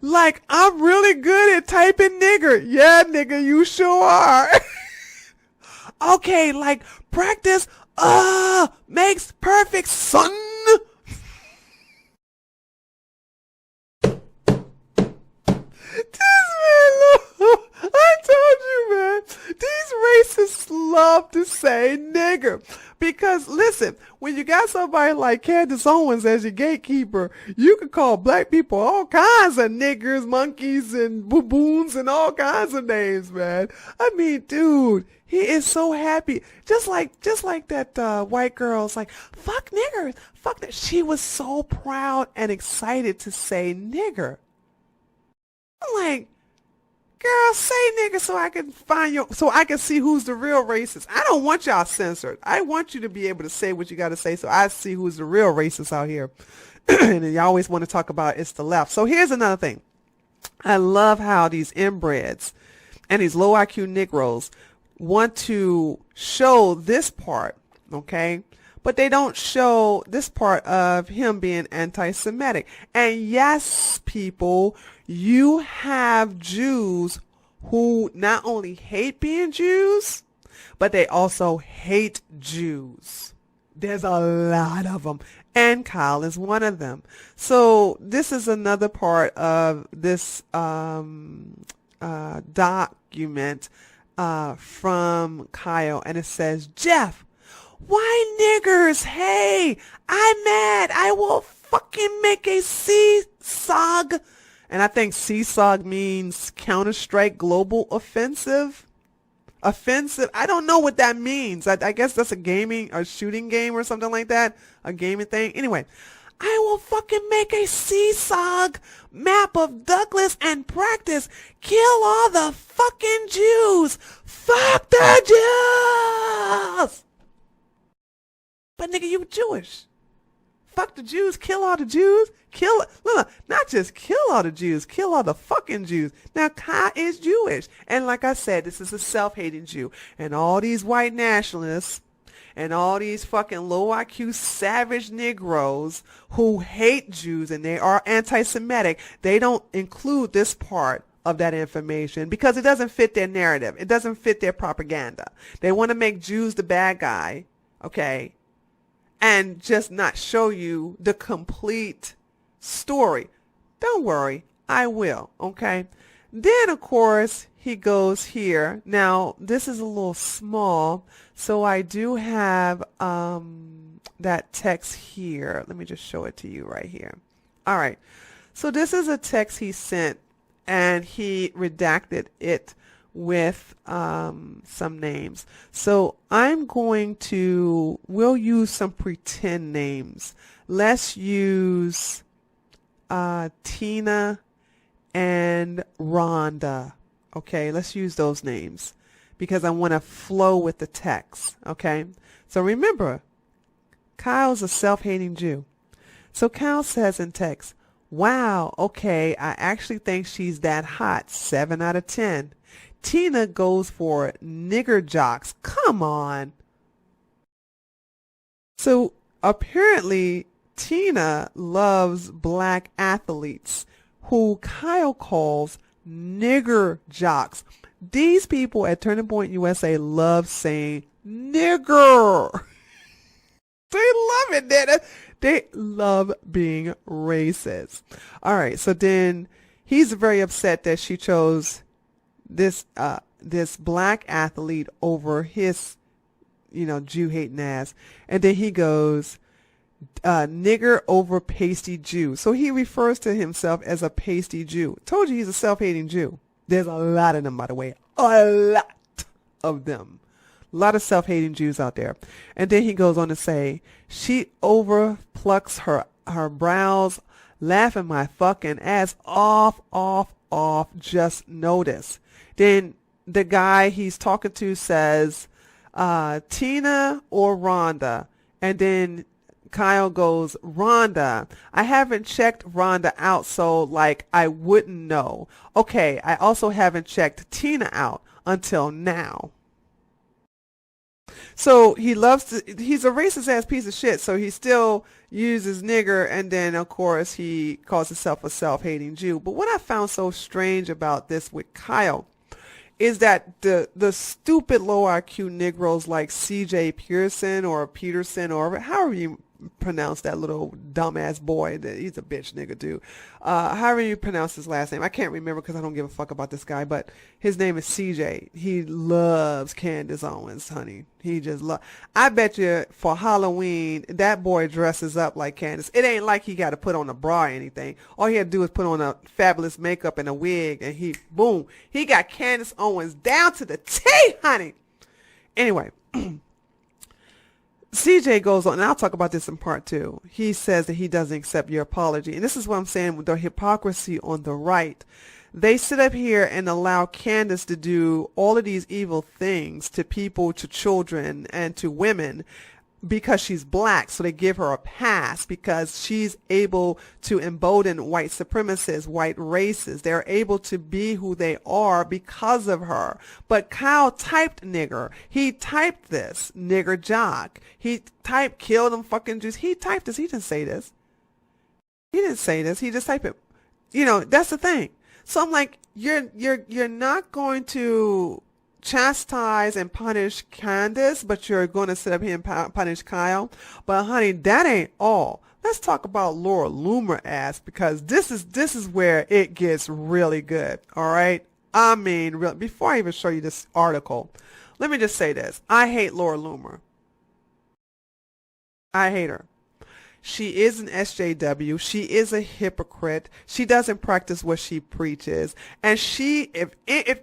Like I'm really good at typing nigger. Yeah, nigga, you sure are. Okay, like practice, makes perfect, son. I told you, man, these racists love to say nigger. Because, listen, when you got somebody like Candace Owens as your gatekeeper, you can call black people all kinds of niggers, monkeys, and baboons, and all kinds of names, man. I mean, dude, he is so happy. Just like that white girl's like, fuck niggers, fuck that. She was so proud and excited to say nigger. I'm like, girl, say nigga so I can so I can see who's the real racist. I don't want y'all censored. I want you to be able to say what you got to say so I see who's the real racist out here. And you always want to talk about it's the left. So here's another thing. I love how these inbreds and these low IQ Negroes want to show this part, okay? But they don't show this part of him being anti-Semitic. And yes, people, you have Jews who not only hate being Jews, but they also hate Jews. There's a lot of them. And Kyle is one of them. So this is another part of this document from Kyle, and it says, Jeff, why niggers? Hey, I'm mad. I will fucking make a CSOG. And I think CSOG means Counter-Strike Global Offensive. I don't know what that means. I guess that's a gaming or shooting game or something like that. A gaming thing. Anyway, I will fucking make a CSOG map of Douglas and practice. Kill all the fucking Jews. Fuck the Jews. But nigga, you Jewish. Fuck the Jews. Kill all the Jews. Look, not just kill all the Jews. Kill all the fucking Jews. Now, Kai is Jewish. And like I said, this is a self-hating Jew. And all these white nationalists and all these fucking low IQ savage Negroes who hate Jews and they are anti-Semitic, they don't include this part of that information because it doesn't fit their narrative. It doesn't fit their propaganda. They want to make Jews the bad guy, okay, and just not show you the complete story. Don't worry, I will, okay? Then, of course, he goes here. Now, this is a little small, so I do have that text here. Let me just show it to you right here. All right. So this is a text he sent, and he redacted it with some names. So we'll use some pretend names. Let's use Tina and Rhonda. Okay, let's use those names because I want to flow with the text. Okay, so remember, Kyle's a self-hating Jew. So Kyle says in text, wow, okay, I actually think she's that hot, 7 out of 10. Tina goes for nigger jocks. Come on. So apparently Tina loves black athletes who Kyle calls nigger jocks. These people at Turning Point USA love saying nigger. They love it. They love being racist. All right. So then he's very upset that she chose this black athlete over his, Jew hating ass. And then he goes, nigger over pasty Jew. So he refers to himself as a pasty Jew. Told you he's a self-hating Jew. There's a lot of them, by the way. A lot of them. A lot of self-hating Jews out there. And then he goes on to say, she overplucks her brows, laughing my fucking ass off, just notice. Then the guy he's talking to says, Tina or Rhonda. And then Kyle goes, Rhonda. I haven't checked Rhonda out, so I wouldn't know. Okay, I also haven't checked Tina out until now. So he's a racist ass piece of shit, so he still uses nigger, and then of course he calls himself a self-hating Jew. But what I found so strange about this with Kyle is that the stupid low IQ Negroes like CJ Pearson or Peterson or however you pronounce that little dumbass boy, he's a bitch nigga dude, however you pronounce his last name, I can't remember because I don't give a fuck about this guy, but his name is CJ. He loves Candace Owens, honey. He just I bet you for Halloween that boy dresses up like Candace. It ain't like he got to put on a bra or anything. All he had to do is put on a fabulous makeup and a wig, and he got Candace Owens down to the T, honey. Anyway, CJ goes on, and I'll talk about this in part 2. He says that he doesn't accept your apology. And this is what I'm saying with the hypocrisy on the right. They sit up here and allow Candace to do all of these evil things to people, to children, and to women because she's black. So they give her a pass because she's able to embolden white supremacists, white races. They're able to be who they are because of her. But Kyle typed nigger. He typed this, nigger jock. He typed kill them fucking Jews. He typed this. He didn't say this. He didn't say this. He just typed it. That's the thing. So I'm like, you're not going to chastise and punish Candace, but you're going to sit up here and punish Kyle. But honey, that ain't all. Let's talk about Laura Loomer ass, because this is where it gets really good. All right, I mean, before I even show you this article, let me just say this. I hate Laura Loomer. I hate her. She is an SJW. She is a hypocrite. She doesn't practice what she preaches. And if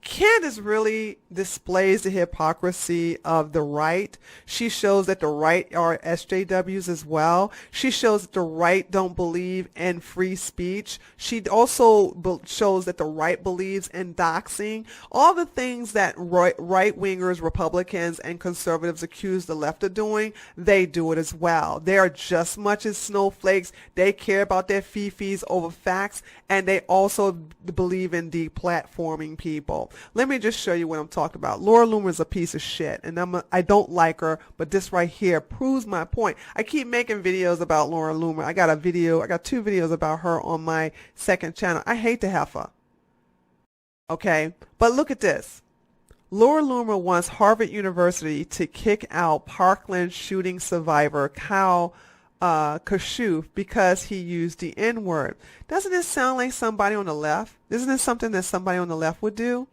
Candace really displays the hypocrisy of the right. She shows that the right are SJWs as well. She shows that the right don't believe in free speech. She also shows that the right believes in doxing. All the things that right-wingers, Republicans, and conservatives accuse the left of doing, they do it as well. They are just much as snowflakes. They care about their fee-fees over facts, and they also believe in deplatforming people. Let me just show you what I'm talking about. Laura Loomer is a piece of shit, and I don't like her, but this right here proves my point. I keep making videos about Laura Loomer. I got 2 videos about her on my second channel. I hate the heifer. Okay, but look at this. Laura Loomer wants Harvard University to kick out Parkland shooting survivor Kashuv because he used the N-word. Doesn't this sound like somebody on the left? Isn't this something that somebody on the left would do?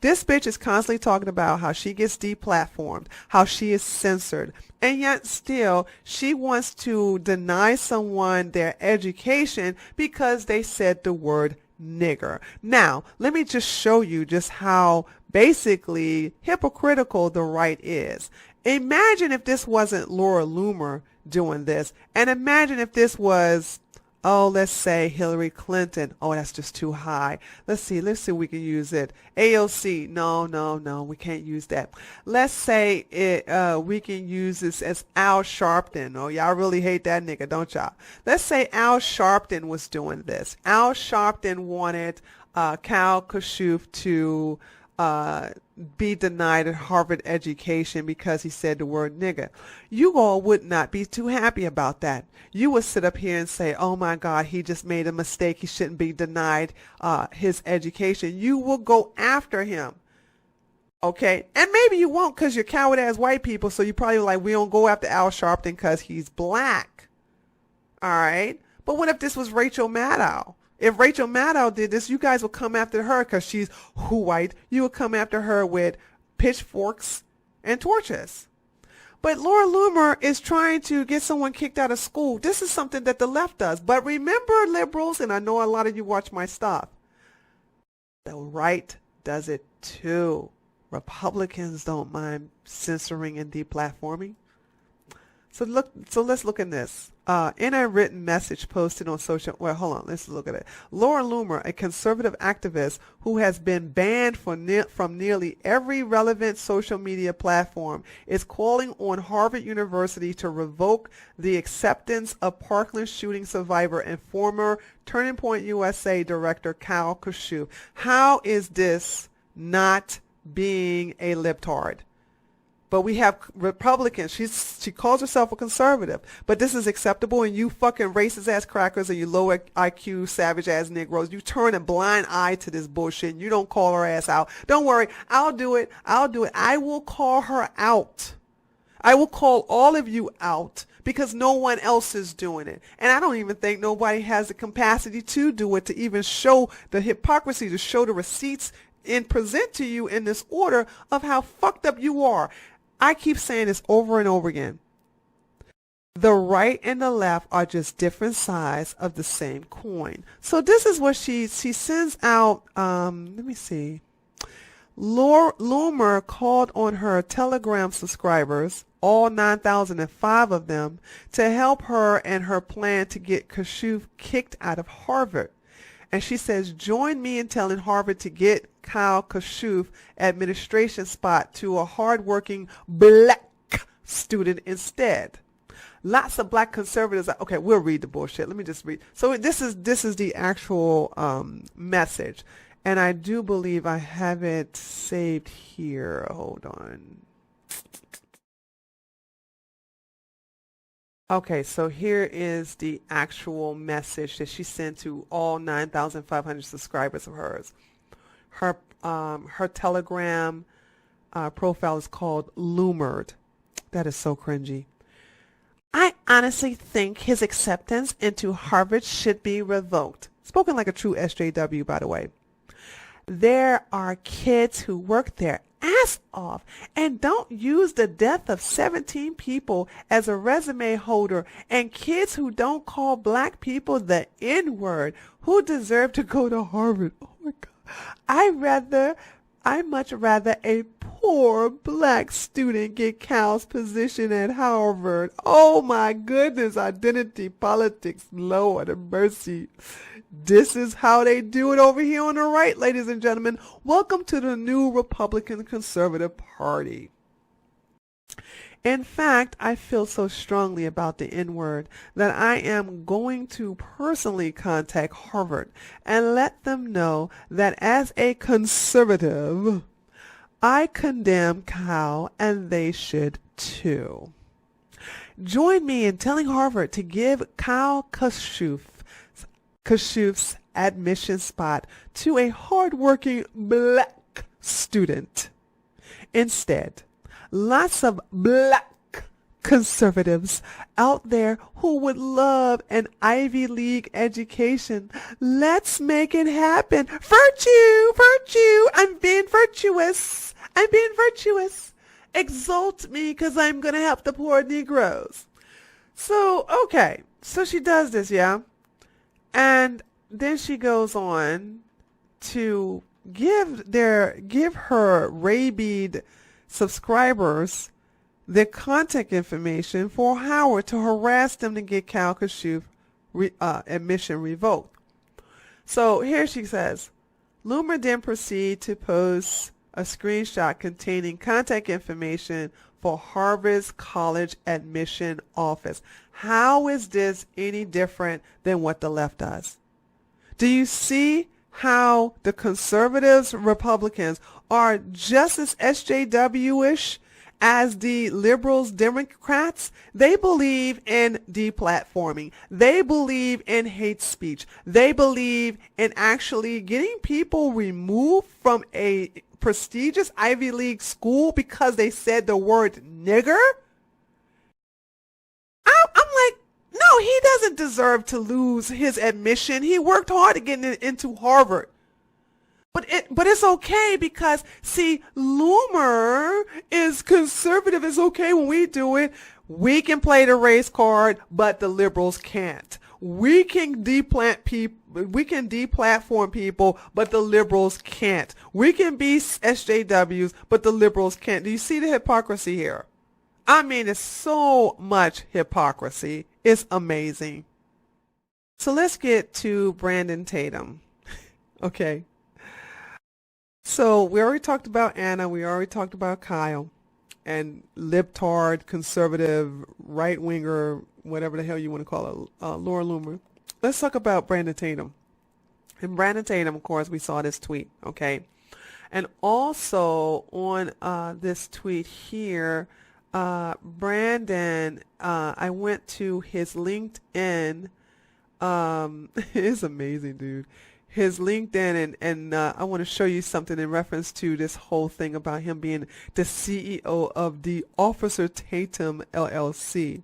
This bitch is constantly talking about how she gets deplatformed, how she is censored, and yet still she wants to deny someone their education because they said the word nigger. Now, let me just show you just how basically hypocritical the right is. Imagine if this wasn't Laura Loomer doing this, and imagine if this was, let's say Hillary Clinton. Oh, that's just too high. Let's see if we can use it. AOC. No, we can't use that. Let's say we can use this as Al Sharpton. Oh, y'all really hate that nigga, don't y'all? Let's say Al Sharpton was doing this. Al Sharpton wanted Kashuv to be denied a Harvard education because he said the word nigger. You all would not be too happy about that. You would sit up here and say, oh my God, he just made a mistake. He shouldn't be denied his education. You will go after him. Okay, and maybe you won't because you're coward ass white people, so you probably like, we don't go after Al Sharpton because he's black. All right, but what if this was Rachel Maddow? If Rachel Maddow did this, you guys would come after her because she's white. You would come after her with pitchforks and torches. But Laura Loomer is trying to get someone kicked out of school. This is something that the left does. But remember, liberals, and I know a lot of you watch my stuff, the right does it too. Republicans don't mind censoring and deplatforming. So let's look at this. In a written message posted on social, let's look at it. Laura Loomer, a conservative activist who has been banned from nearly every relevant social media platform, is calling on Harvard University to revoke the acceptance of Parkland shooting survivor and former Turning Point USA director Kashuv. How is this not being a libtard? But we have Republicans. She calls herself a conservative. But this is acceptable, and you fucking racist ass crackers and you low IQ savage ass Negroes, you turn a blind eye to this bullshit and you don't call her ass out. Don't worry, I'll do it. I will call her out. I will call all of you out because no one else is doing it. And I don't even think nobody has the capacity to do it, to even show the hypocrisy, to show the receipts and present to you in this order of how fucked up you are. I keep saying this over and over again. The right and the left are just different sides of the same coin. So this is what she sends out. Let me see. Loomer called on her Telegram subscribers, all 9,005 of them, to help her and her plan to get Kashuv kicked out of Harvard. And she says, join me in telling Harvard to get Kashuv administration spot to a hardworking black student instead. Lots of black conservatives. Okay, we'll read the bullshit. Let me just read. So this is the actual message. And I do believe I have it saved here. Hold on. Okay, so here is the actual message that she sent to all 9,500 subscribers of hers. Her Telegram profile is called Loomered. That is so cringy. I honestly think his acceptance into Harvard should be revoked. Spoken like a true SJW, by the way. there are kids who work their ass off and don't use the death of 17 people as a resume holder, and kids who don't call black people the N-word who deserve to go to Harvard. Oh my God. I'd much rather a poor black student get Cal's position at Harvard. Oh my goodness, identity politics, Lord have mercy. This is how they do it over here on the right, ladies and gentlemen. Welcome to the new Republican Conservative Party. In fact, I feel so strongly about the N-word that I am going to personally contact Harvard and let them know that as a conservative, I condemn Cal and they should too. Join me in telling Harvard to give Cal Kashuv's admission spot to a hardworking black student. Instead, lots of black conservatives out there who would love an Ivy League education. Let's make it happen. Virtue, virtue. I'm being virtuous. I'm being virtuous. Exalt me because I'm going to help the poor Negroes. So, okay. So she does this, yeah? And then she goes on to give her rabid subscribers their contact information for Howard to harass them to get Cal Kashuv admission revoked. So here she says, Loomer then proceeded to post a screenshot containing contact information for Harvard's college admission office. How is this any different than what the left does? Do you see how the conservatives, Republicans, are just as SJW-ish as the liberals, Democrats? They believe in deplatforming. They believe in hate speech. They believe in actually getting people removed from a prestigious Ivy League school because they said the word nigger. I'm like, no, he doesn't deserve to lose his admission. He worked hard to get into Harvard. But it's okay because, see, Loomer is conservative. It's okay when we do it. We can play the race card, but the liberals can't. We can deplatform people, but the liberals can't. We can be SJWs, but the liberals can't. Do you see the hypocrisy here? I mean, it's so much hypocrisy. It's amazing. So let's get to Brandon Tatum. Okay. So we already talked about Anna. We already talked about Kyle and libtard, conservative, right-winger, whatever the hell you want to call it, Laura Loomer. Let's talk about Brandon Tatum. And Brandon Tatum, of course, we saw this tweet, okay? And also on this tweet here, Brandon, I went to his LinkedIn. It's amazing, dude. His LinkedIn, and I want to show you something in reference to this whole thing about him being the CEO of the Officer Tatum LLC.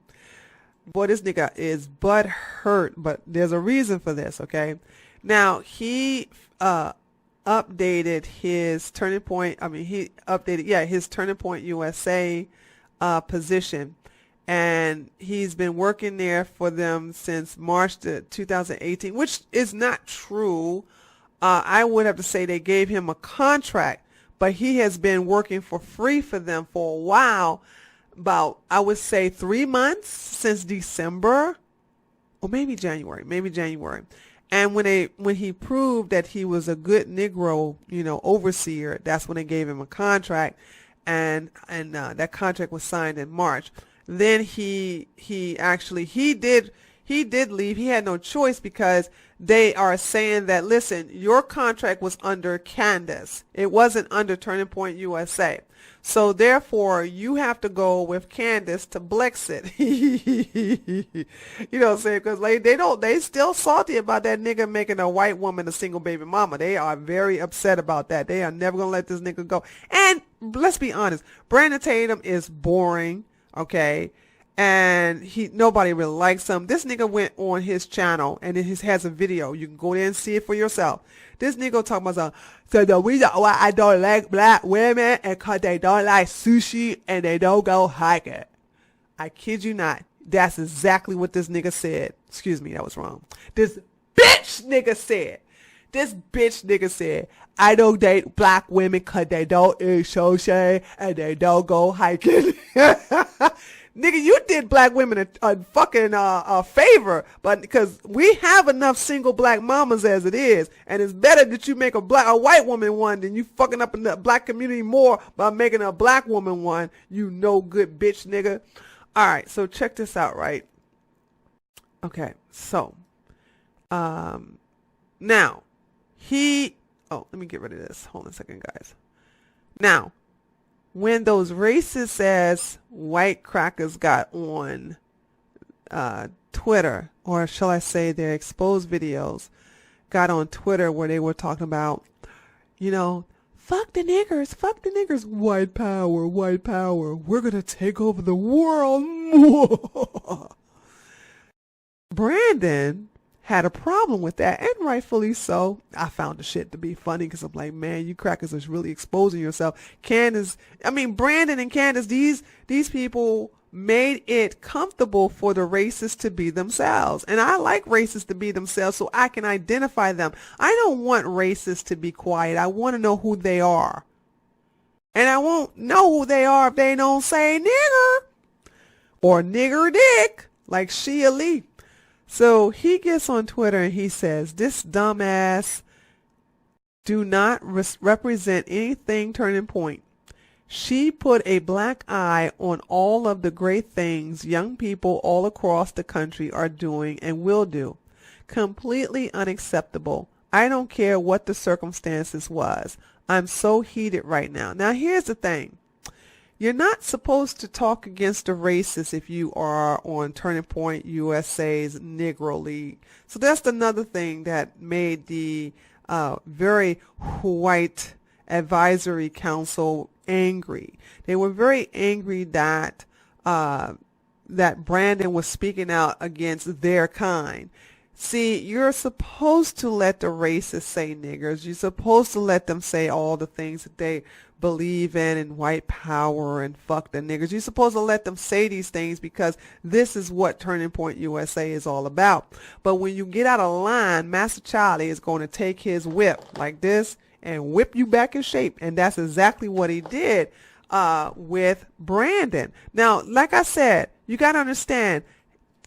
Boy, this nigga is butt hurt, but there's a reason for this, okay? Now, he updated his Turning Point, his Turning Point USA position. And he's been working there for them since March 2018, which is not true. I would have to say they gave him a contract, but he has been working for free for them for a while, about, I would say, 3 months, since December, or maybe January. And when he proved that he was a good Negro, overseer, that's when they gave him a contract, and that contract was signed in March. Then he did leave. He had no choice because they are saying that, listen, your contract was under Candace. It wasn't under Turning Point USA. So therefore, you have to go with Candace to Blexit. You know what I'm saying? Because they still salty about that nigga making a white woman a single baby mama. They are very upset about that. They are never going to let this nigga go. And let's be honest, Brandon Tatum is boring. Okay, and nobody really likes him. This nigga went on his channel and it has a video. You can go there and see it for yourself. This nigga talking about so the reason why I don't like black women is because they don't like sushi and they don't go hiking. I kid you not. That's exactly what this nigga said. Excuse me, that was wrong. This bitch nigga said, I don't date black women because they don't eat sushi and they don't go hiking. Nigga, you did black women a fucking favor, but because we have enough single black mamas as it is, and it's better that you make a white woman one than you fucking up in the black community more by making a black woman one, you no good bitch nigga. All right, so check this out, right? Okay, so now let me get rid of this. Hold on a second, guys. Now, when those racist ass white crackers got on Twitter, or shall I say their exposed videos, got on Twitter where they were talking about, you know, fuck the niggers, white power, we're going to take over the world. Brandon had a problem with that, and rightfully so. I found the shit to be funny because I'm like, man, you crackers are really exposing yourself. Brandon and Candace, these people made it comfortable for the racists to be themselves. And I like racists to be themselves so I can identify them. I don't want racists to be quiet. I want to know who they are. And I won't know who they are if they don't say nigger or nigger dick like Shia Lee. So he gets on Twitter and he says, this dumbass do not represent anything turning point. She put a black eye on all of the great things young people all across the country are doing and will do. Completely unacceptable. I don't care what the circumstances was. I'm so heated right now. Now here's the thing. You're not supposed to talk against the racists if you are on Turning Point USA's Negro League. So that's another thing that made the very white advisory council angry. They were very angry that that Brandon was speaking out against their kind. See, you're supposed to let the racists say niggers. You're supposed to let them say all the things that they believe in and white power and fuck the niggers. You're supposed to let them say these things because this is what Turning Point USA is all about. But when you get out of line, Master Charlie is going to take his whip like this and whip you back in shape. And that's exactly what he did with Brandon. Now, like I said, you got to understand,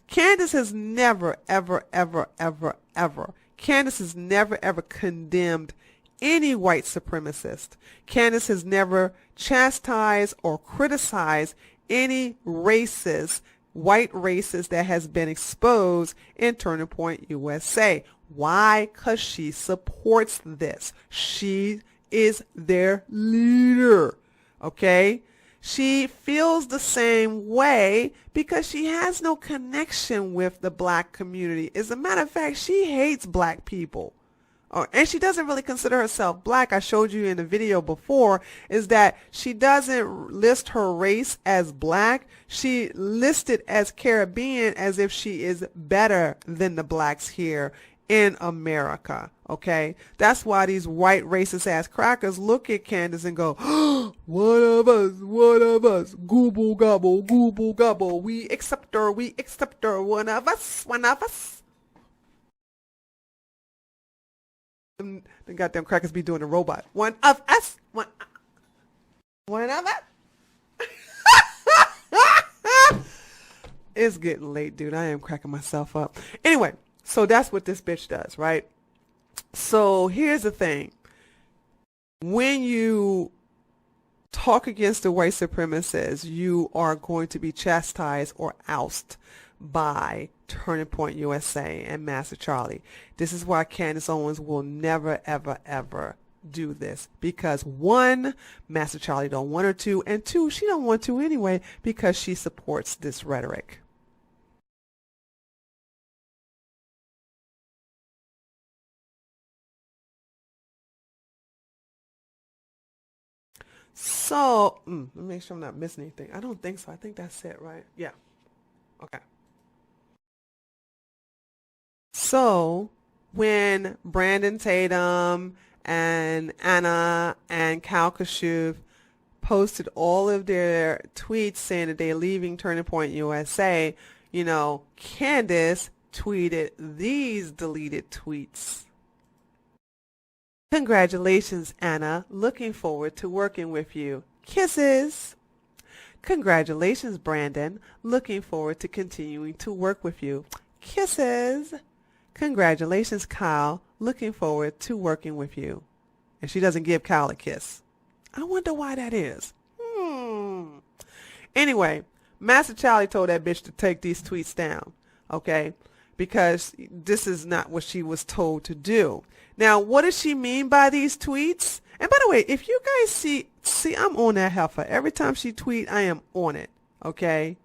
Candace has never, ever, ever, ever, ever, Candace has never, ever condemned any white supremacist. Candace has never chastised or criticized any racist, white racist that has been exposed in Turning Point USA. Why? Because she supports this. She is their leader. Okay? She feels the same way because she has no connection with the black community. As a matter of fact, she hates black people. And she doesn't really consider herself black. I showed you in the video before is that she doesn't list her race as black. She listed as Caribbean as if she is better than the blacks here in America. Okay, that's why these white racist ass crackers look at Candace and go, oh, one of us, gooble gobble, we accept her, one of us. The goddamn crackers be doing the robot. One of us, one of us. It's getting late, dude. I am cracking myself up. Anyway, so that's what this bitch does, right? So here's the thing. When you talk against the white supremacists, you are going to be chastised or ousted by Turning Point USA and Master Charlie. This is why Candace Owens will never, ever, ever do this. Because one, Master Charlie don't want her to, and two, she don't want to anyway because she supports this rhetoric. So, let me make sure I'm not missing anything. I don't think so. I think that's it, right? Yeah. Okay. So when Brandon Tatum and Anna and Kashuv posted all of their tweets saying that they're leaving Turning Point USA, you know, Candace tweeted these deleted tweets. Congratulations, Anna. Looking forward to working with you. Kisses. Congratulations, Brandon. Looking forward to continuing to work with you. Kisses. Congratulations, Kyle. Looking forward to working with you. And she doesn't give Kyle a kiss. I wonder why that is. Anyway, Master Charlie told that bitch to take these tweets down, okay? Because this is not what she was told to do. Now, what does she mean by these tweets? And by the way, if you guys see, I'm on that heifer. Every time she tweet, I am on it, okay?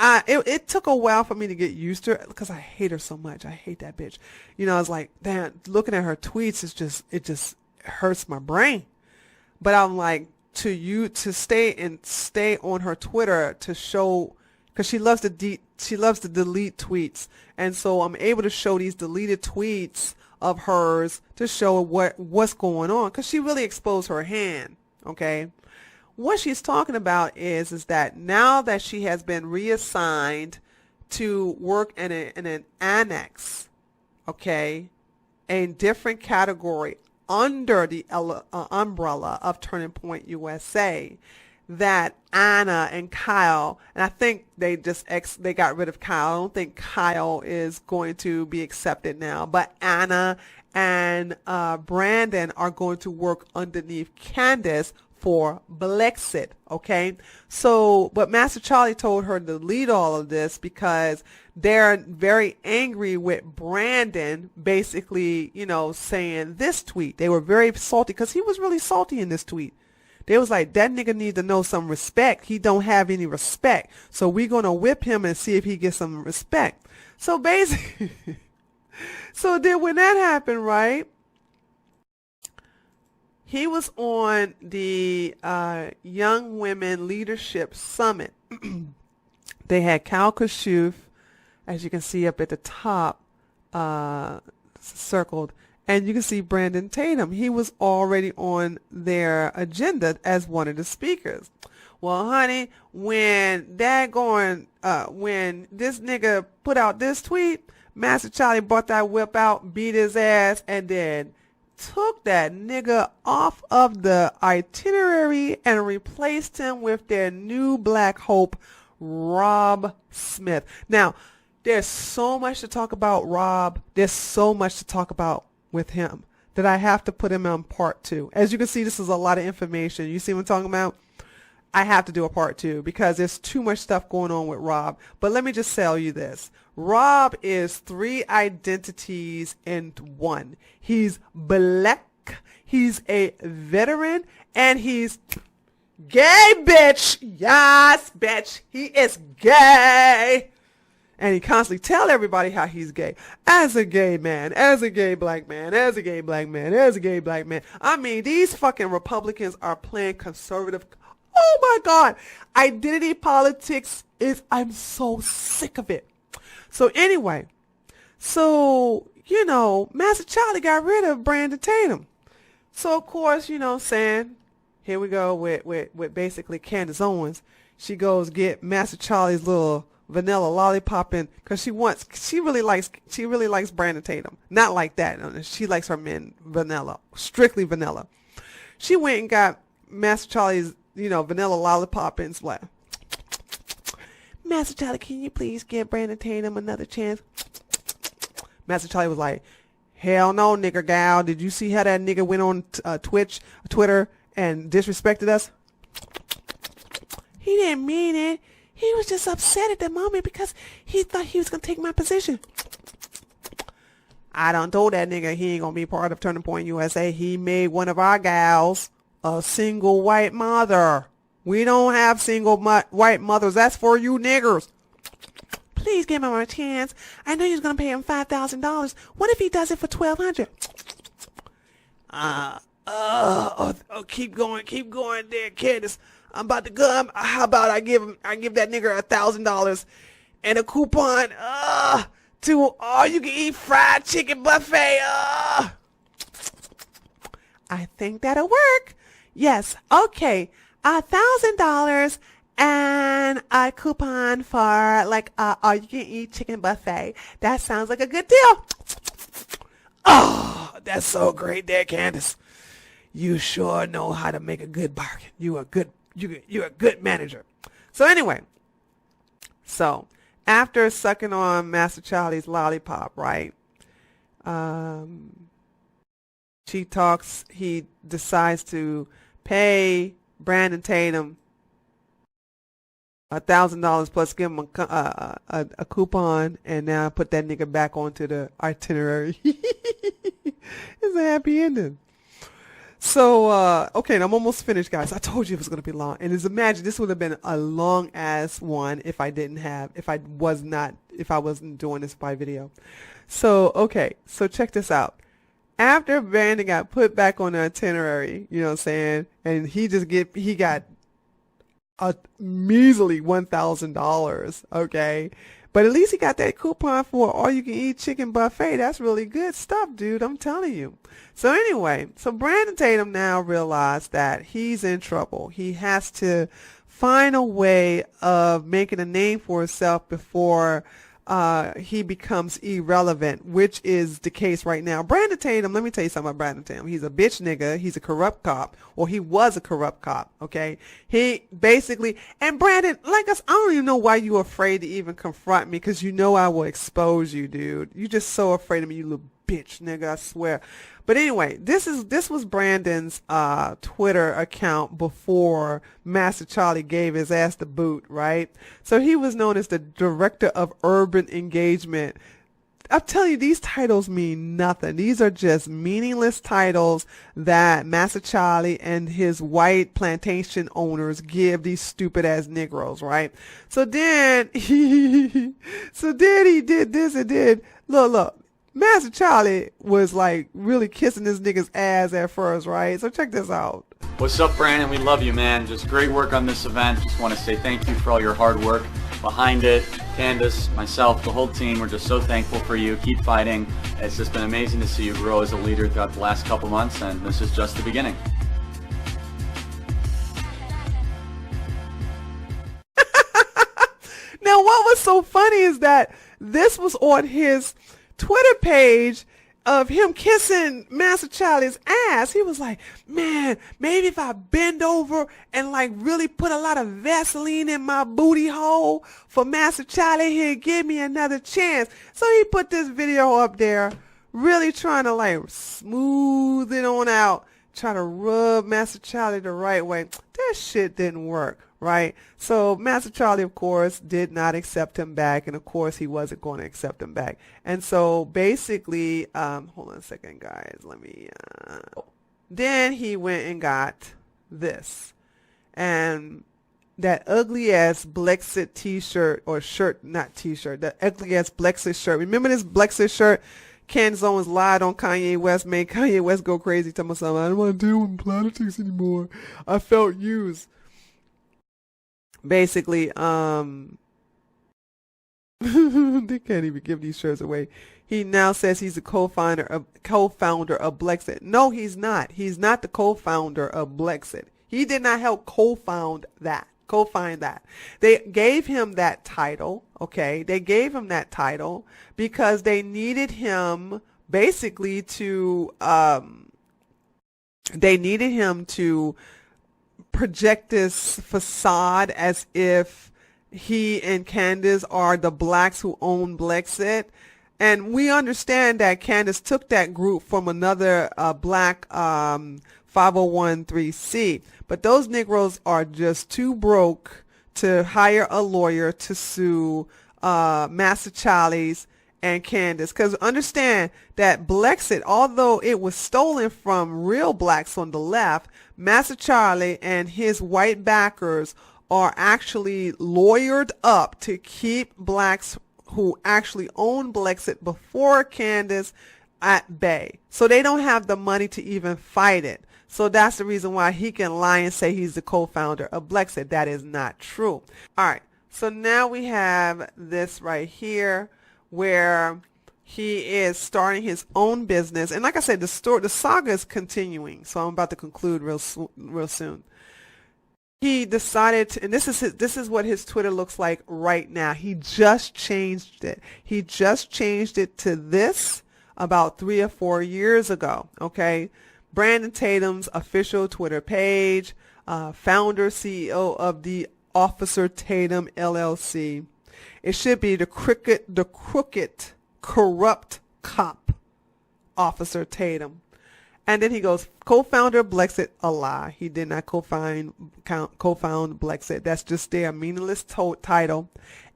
It took a while for me to get used to it because I hate her so much. I hate that bitch. You know, I was like, damn, looking at her tweets, it just hurts my brain. But I'm like, to stay on her Twitter to show, because she loves to delete tweets, and so I'm able to show these deleted tweets of hers to show what's going on, because she really exposed her hand. Okay, what she's talking about is that now that she has been reassigned to work in an annex, okay, a different category under the umbrella of Turning Point USA, that Anna and Kyle, and I think they got rid of Kyle. I don't think Kyle is going to be accepted now, but Anna and Brandon are going to work underneath Candace for Blexit, okay? So, but Master Charlie told her to delete all of this because they're very angry with Brandon, basically, you know, saying this tweet. They were very salty because he was really salty in this tweet. They was like, that nigga need to know some respect. He don't have any respect. So we're going to whip him and see if he gets some respect. So basically, so then when that happened, right, he was on the Young Women Leadership Summit. They had Kashuv, as you can see up at the top, circled. And you can see Brandon Tatum. He was already on their agenda as one of the speakers. Well, honey, when this nigga put out this tweet, Master Charlie brought that whip out, beat his ass, and then took that nigga off of the itinerary and replaced him with their new black hope, Rob Smith. Now, there's so much to talk about Rob. There's so much to talk about with him that I have to put him on part 2. As you can see, this is a lot of information. You see what I'm talking about? I have to do a part 2 because there's too much stuff going on with Rob. But let me just tell you this. Rob is 3 identities in one. He's black, he's a veteran, and he's gay, bitch. Yes, bitch. He is gay. And he constantly tell everybody how he's gay. As a gay man, as a gay black man, as a gay black man, as a gay black man. I mean, these fucking Republicans are playing conservative. Oh my God. Identity politics I'm so sick of it. So anyway, you know, Master Charlie got rid of Brandon Tatum. So of course, you know what I'm saying, here we go with basically Candace Owens. She goes get Master Charlie's little vanilla lollipop in because she really likes Brandon Tatum. Not like that. She likes her men vanilla, strictly vanilla. She went and got Master Charlie's, you know, vanilla lollipop and like, Master Charlie, can you please give Brandon Tatum another chance? Master Charlie was like, hell no, nigger gal. Did you see how that nigga went on Twitter and disrespected us? He didn't mean it. He was just upset at the moment because he thought he was going to take my position. I done told that nigga he ain't going to be part of Turning Point USA. He made one of our gals a single white mother. We don't have single white mothers. That's for you niggers. Please give him a chance. I know you're going to pay him $5,000. What if he does it for $1,200? Keep going there, Candace. I'm about to go. How about I give that nigga $1,000 and a coupon to all you can eat fried chicken buffet. I think that'll work. Yes. Okay. $1,000 and a coupon for like all you can eat chicken buffet. That sounds like a good deal. Oh, that's so great there, Candace. You sure know how to make a good bargain. You're a good manager. So anyway, so after sucking on Master Charlie's lollipop, right? He decides to pay Brandon Tatum $1,000 plus give him a coupon, and now put that nigga back onto the itinerary. It's a happy ending. So, okay, and I'm almost finished, guys. I told you it was going to be long. And imagine this would have been a long ass one if I wasn't doing this by video. So, okay, so check this out. After Brandon got put back on the itinerary, you know what I'm saying, and he got a measly $1,000, okay? But at least he got that coupon for all you can eat chicken buffet. That's really good stuff, dude. I'm telling you. So anyway, so Brandon Tatum now realized that he's in trouble. He has to find a way of making a name for himself before he becomes irrelevant, which is the case right now. Brandon Tatum, let me tell you something about Brandon Tatum. He's a bitch nigga. He's a corrupt cop, or he was a corrupt cop, okay? He basically, and Brandon, like us, I don't even know why you're afraid to even confront me, because you know I will expose you, dude. You're just so afraid of me, you little bitch nigga, I swear. But anyway, this was Brandon's Twitter account before Master Charlie gave his ass the boot, right? So he was known as the Director of Urban Engagement. I'm telling you, these titles mean nothing. These are just meaningless titles that Master Charlie and his white plantation owners give these stupid ass Negroes, right? So then he did this and did, look. Master Charlie was like really kissing this nigga's ass at first, right? So check this out. What's up, Brandon? We love you, man. Just great work on this event. Just want to say thank you for all your hard work behind it. Candace, myself, the whole team, we're just so thankful for you. Keep fighting. It's just been amazing to see you grow as a leader throughout the last couple months, and this is just the beginning. Now, what was so funny is that this was on his Twitter page of him kissing Master Charlie's ass. He was like, man, maybe if I bend over and like really put a lot of Vaseline in my booty hole for Master Charlie, he'll give me another chance. So he put this video up there, really trying to like smooth it on out, try to rub Master Charlie the right way. That shit didn't work, right? So Master Charlie, of course, did not accept him back, and of course he wasn't going to accept him back. And so basically, hold on a second, guys. Let me. Then he went and got this, and that ugly ass Blexit T-shirt or shirt, not T-shirt, that ugly ass Blexit shirt. Remember this Blexit shirt? Candace Owens lied on Kanye West, made Kanye West go crazy, telling myself, I don't want to deal with politics anymore. I felt used. Basically, they can't even give these shirts away. He now says he's a co-founder of Blexit. No, he's not. He's not the co-founder of Blexit. He did not help co-found that. They gave him that title, okay? They gave him that title because they needed him basically to project this facade as if he and Candace are the blacks who own Blexit. And we understand that Candace took that group from another black 501(c). But those Negroes are just too broke to hire a lawyer to sue Master Charlie's and Candace. Because understand that Blexit, although it was stolen from real blacks on the left, Master Charlie and his white backers are actually lawyered up to keep blacks who actually own Blexit before Candace at bay. So they don't have the money to even fight it. So that's the reason why he can lie and say he's the co-founder of Blexit. That is not true. All right. So now we have this right here where he is starting his own business. And like I said, the saga is continuing. So I'm about to conclude real soon. He decided to, and this is what his Twitter looks like right now. He just changed it. He just changed it to this about 3 or 4 years ago. Okay. Brandon Tatum's official Twitter page, founder, CEO of the Officer Tatum LLC. It should be the crooked, corrupt cop, Officer Tatum. And then he goes, co-founder Blexit, a lie. He did not co-found Blexit. That's just their meaningless title.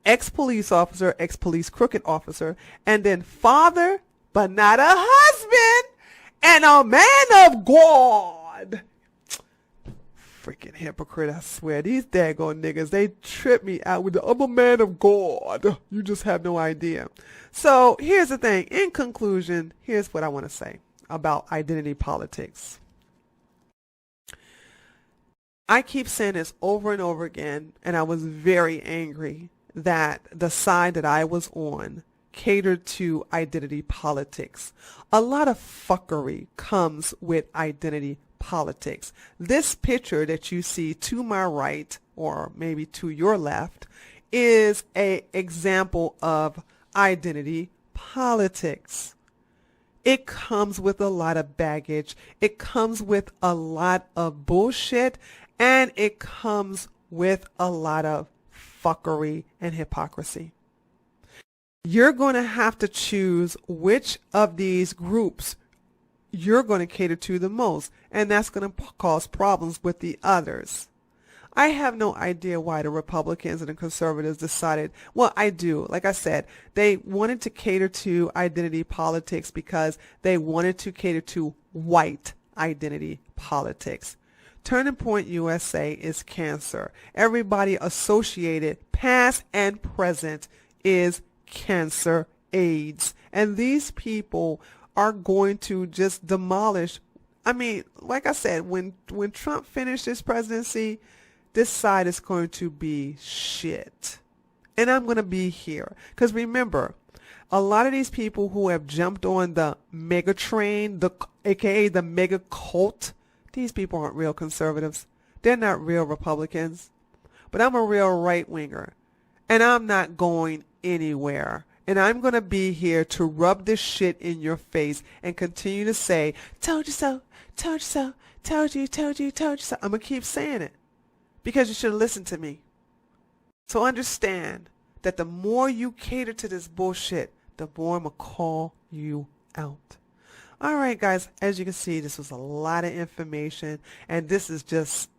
Ex-police officer, ex-police crooked officer, and then father, but not a husband, and a man of God. Freaking hypocrite, I swear. These daggone niggas, they trip me out with the I'm a man of God. You just have no idea. So here's the thing. In conclusion, here's what I want to say about identity politics. I keep saying this over and over again, and I was very angry that the side that I was on catered to identity politics. A lot of fuckery comes with identity politics. This picture that you see to my right, or maybe to your left, is an example of identity politics. It comes with a lot of baggage. It comes with a lot of bullshit, and it comes with a lot of fuckery and hypocrisy. You're going to have to choose which of these groups you're going to cater to the most, and that's going to cause problems with the others. I have no idea why the Republicans and the conservatives decided, well, I do. Like I said, they wanted to cater to identity politics because they wanted to cater to white identity politics. Turning Point USA is cancer. Everybody associated, past and present, is cancer, AIDS. And these people are going to just demolish. I mean, like I said, when Trump finished his presidency, this side is going to be shit. And I'm going to be here. Because remember, a lot of these people who have jumped on the mega train, aka the mega cult, these people aren't real conservatives. They're not real Republicans. But I'm a real right-winger. And I'm not going anywhere. And I'm going to be here to rub this shit in your face and continue to say, told you so, told you so, told you, told you, told you so. I'm going to keep saying it because you should have listened to me. So understand that the more you cater to this bullshit, the more I'm going to call you out. All right, guys, as you can see, this was a lot of information, and this is just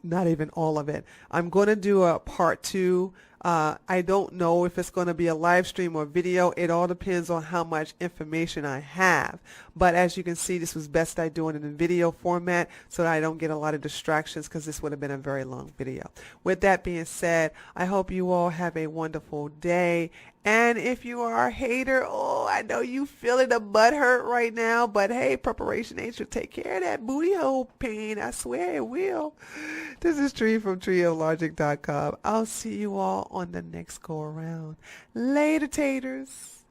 not even all of it. I'm going to do a part 2. I don't know if it's going to be a live stream or video. It all depends on how much information I have. But as you can see, this was best I do it in a video format so that I don't get a lot of distractions, because this would have been a very long video. With that being said, I hope you all have a wonderful day. And if you are a hater, oh, I know you feeling a butt hurt right now, but hey, preparation ain't should take care of that booty hole pain. I swear it will. This is Tree from treeoflogic.com. I'll see you all on the next go around. Later, taters.